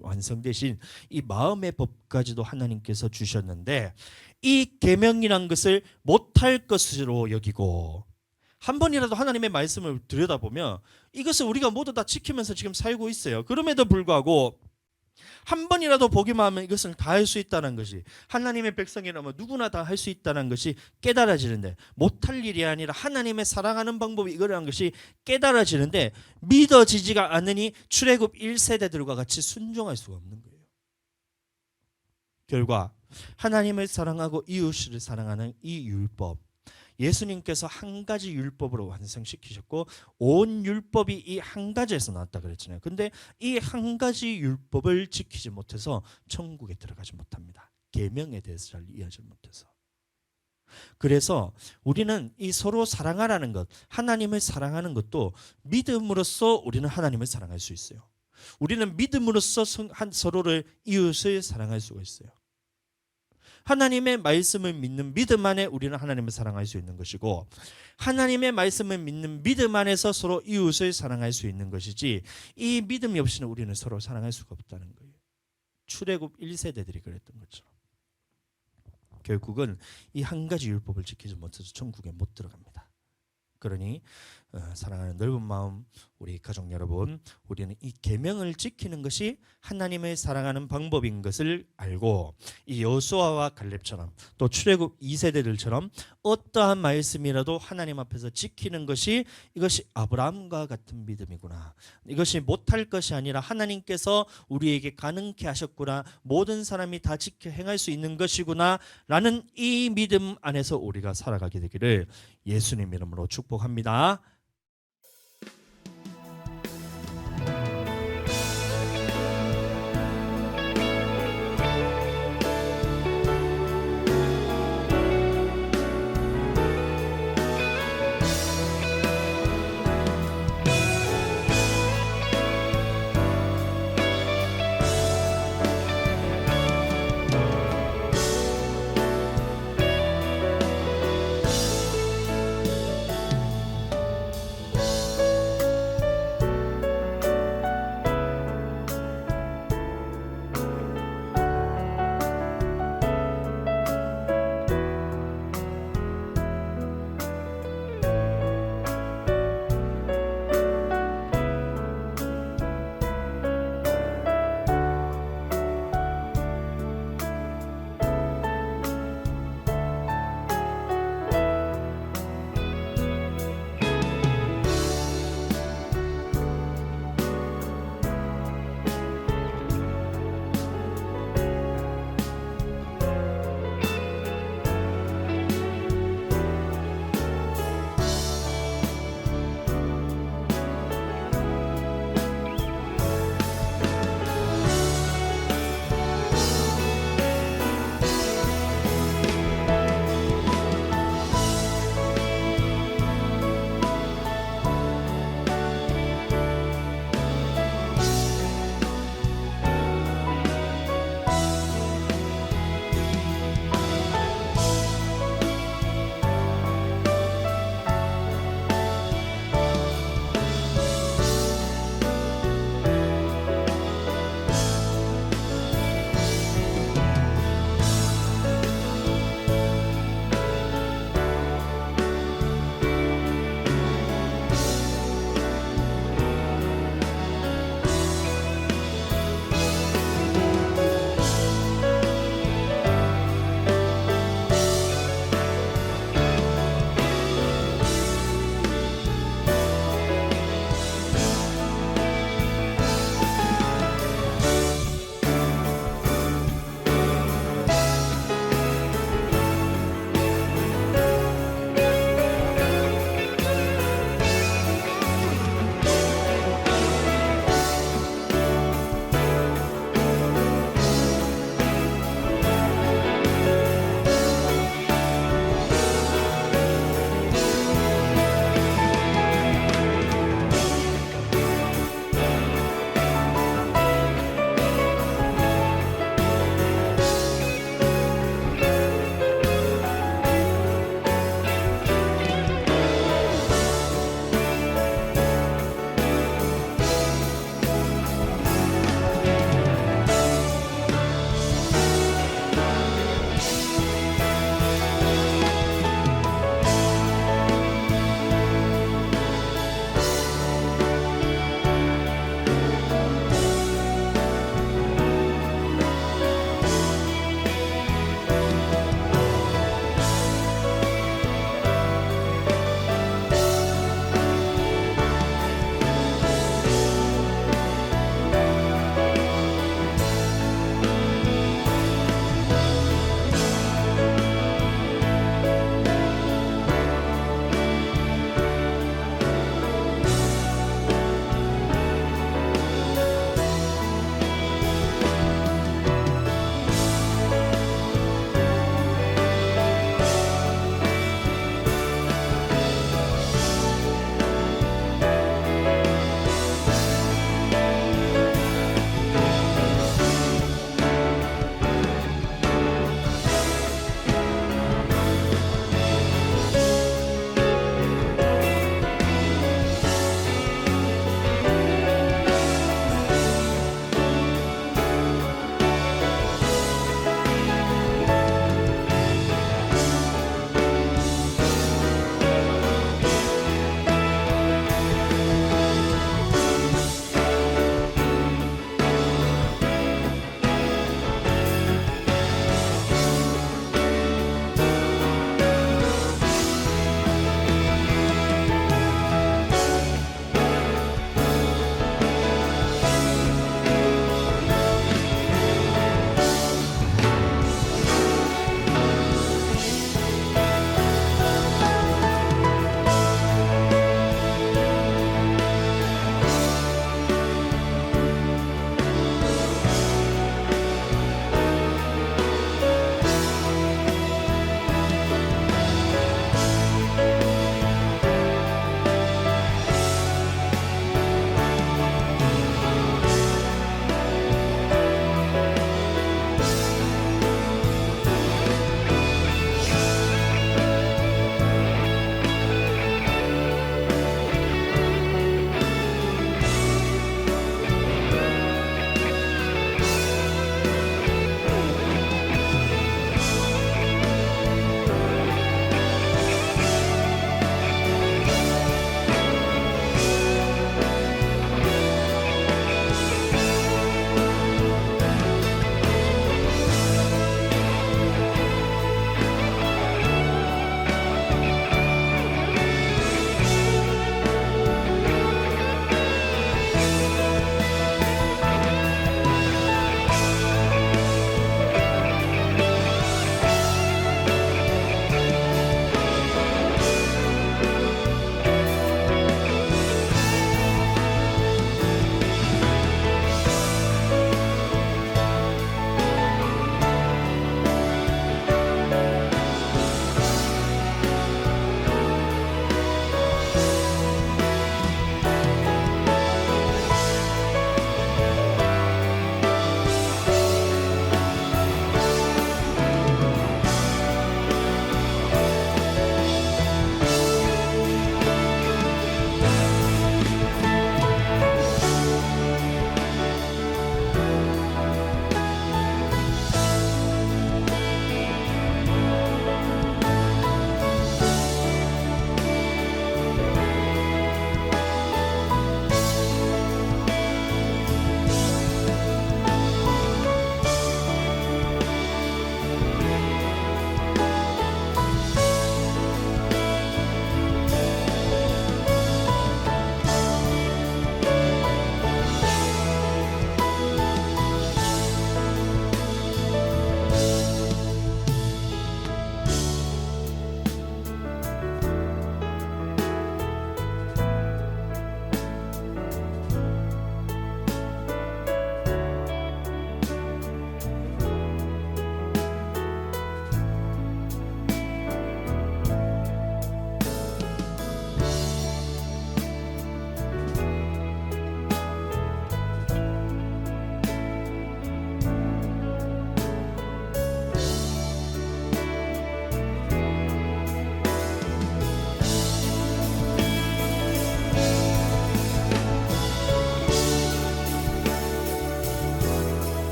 S1: 완성되신 이 마음의 법까지도 하나님께서 주셨는데 이 계명이란 것을 못할 것으로 여기고 한 번이라도 하나님의 말씀을 들여다보면 이것을 우리가 모두 다 지키면서 지금 살고 있어요. 그럼에도 불구하고 한 번이라도 보기만 하면 이것을 다 할 수 있다는 것이 하나님의 백성이라면 누구나 다 할 수 있다는 것이 깨달아지는데 못할 일이 아니라 하나님의 사랑하는 방법이 이거라는 것이 깨달아지는데 믿어지지가 않으니 출애굽 1세대들과 같이 순종할 수가 없는 거예요. 결과 하나님을 사랑하고 이웃을 사랑하는 이 율법 예수님께서 한 가지 율법으로 완성시키셨고 온 율법이 이 한 가지에서 나왔다 그랬잖아요. 근데 이 한 가지 율법을 지키지 못해서 천국에 들어가지 못합니다. 계명에 대해서 잘 이해하지 못해서. 그래서 우리는 이 서로 사랑하라는 것, 하나님을 사랑하는 것도 믿음으로써 우리는 하나님을 사랑할 수 있어요. 우리는 믿음으로써 서로를 이웃을 사랑할 수가 있어요. 하나님의 말씀을 믿는 믿음 안에 우리는 하나님을 사랑할 수 있는 것이고 하나님의 말씀을 믿는 믿음 안에서 서로 이웃을 사랑할 수 있는 것이지 이 믿음이 없이는 우리는 서로 사랑할 수가 없다는 거예요. 출애굽 1세대들이 그랬던 것처럼 결국은 이 한 가지 율법을 지키지 못해서 천국에 못 들어갑니다. 그러니 사랑하는 넓은 마음 우리 가족 여러분, 우리는 이 계명을 지키는 것이 하나님을 사랑하는 방법인 것을 알고 이 여호수아와 갈렙처럼 또 출애굽 2세대들처럼 어떠한 말씀이라도 하나님 앞에서 지키는 것이 이것이 아브라함과 같은 믿음이구나. 이것이 못할 것이 아니라 하나님께서 우리에게 가능케 하셨구나. 모든 사람이 다 지켜 행할 수 있는 것이구나 라는 이 믿음 안에서 우리가 살아가게 되기를 예수님 이름으로 축복합니다.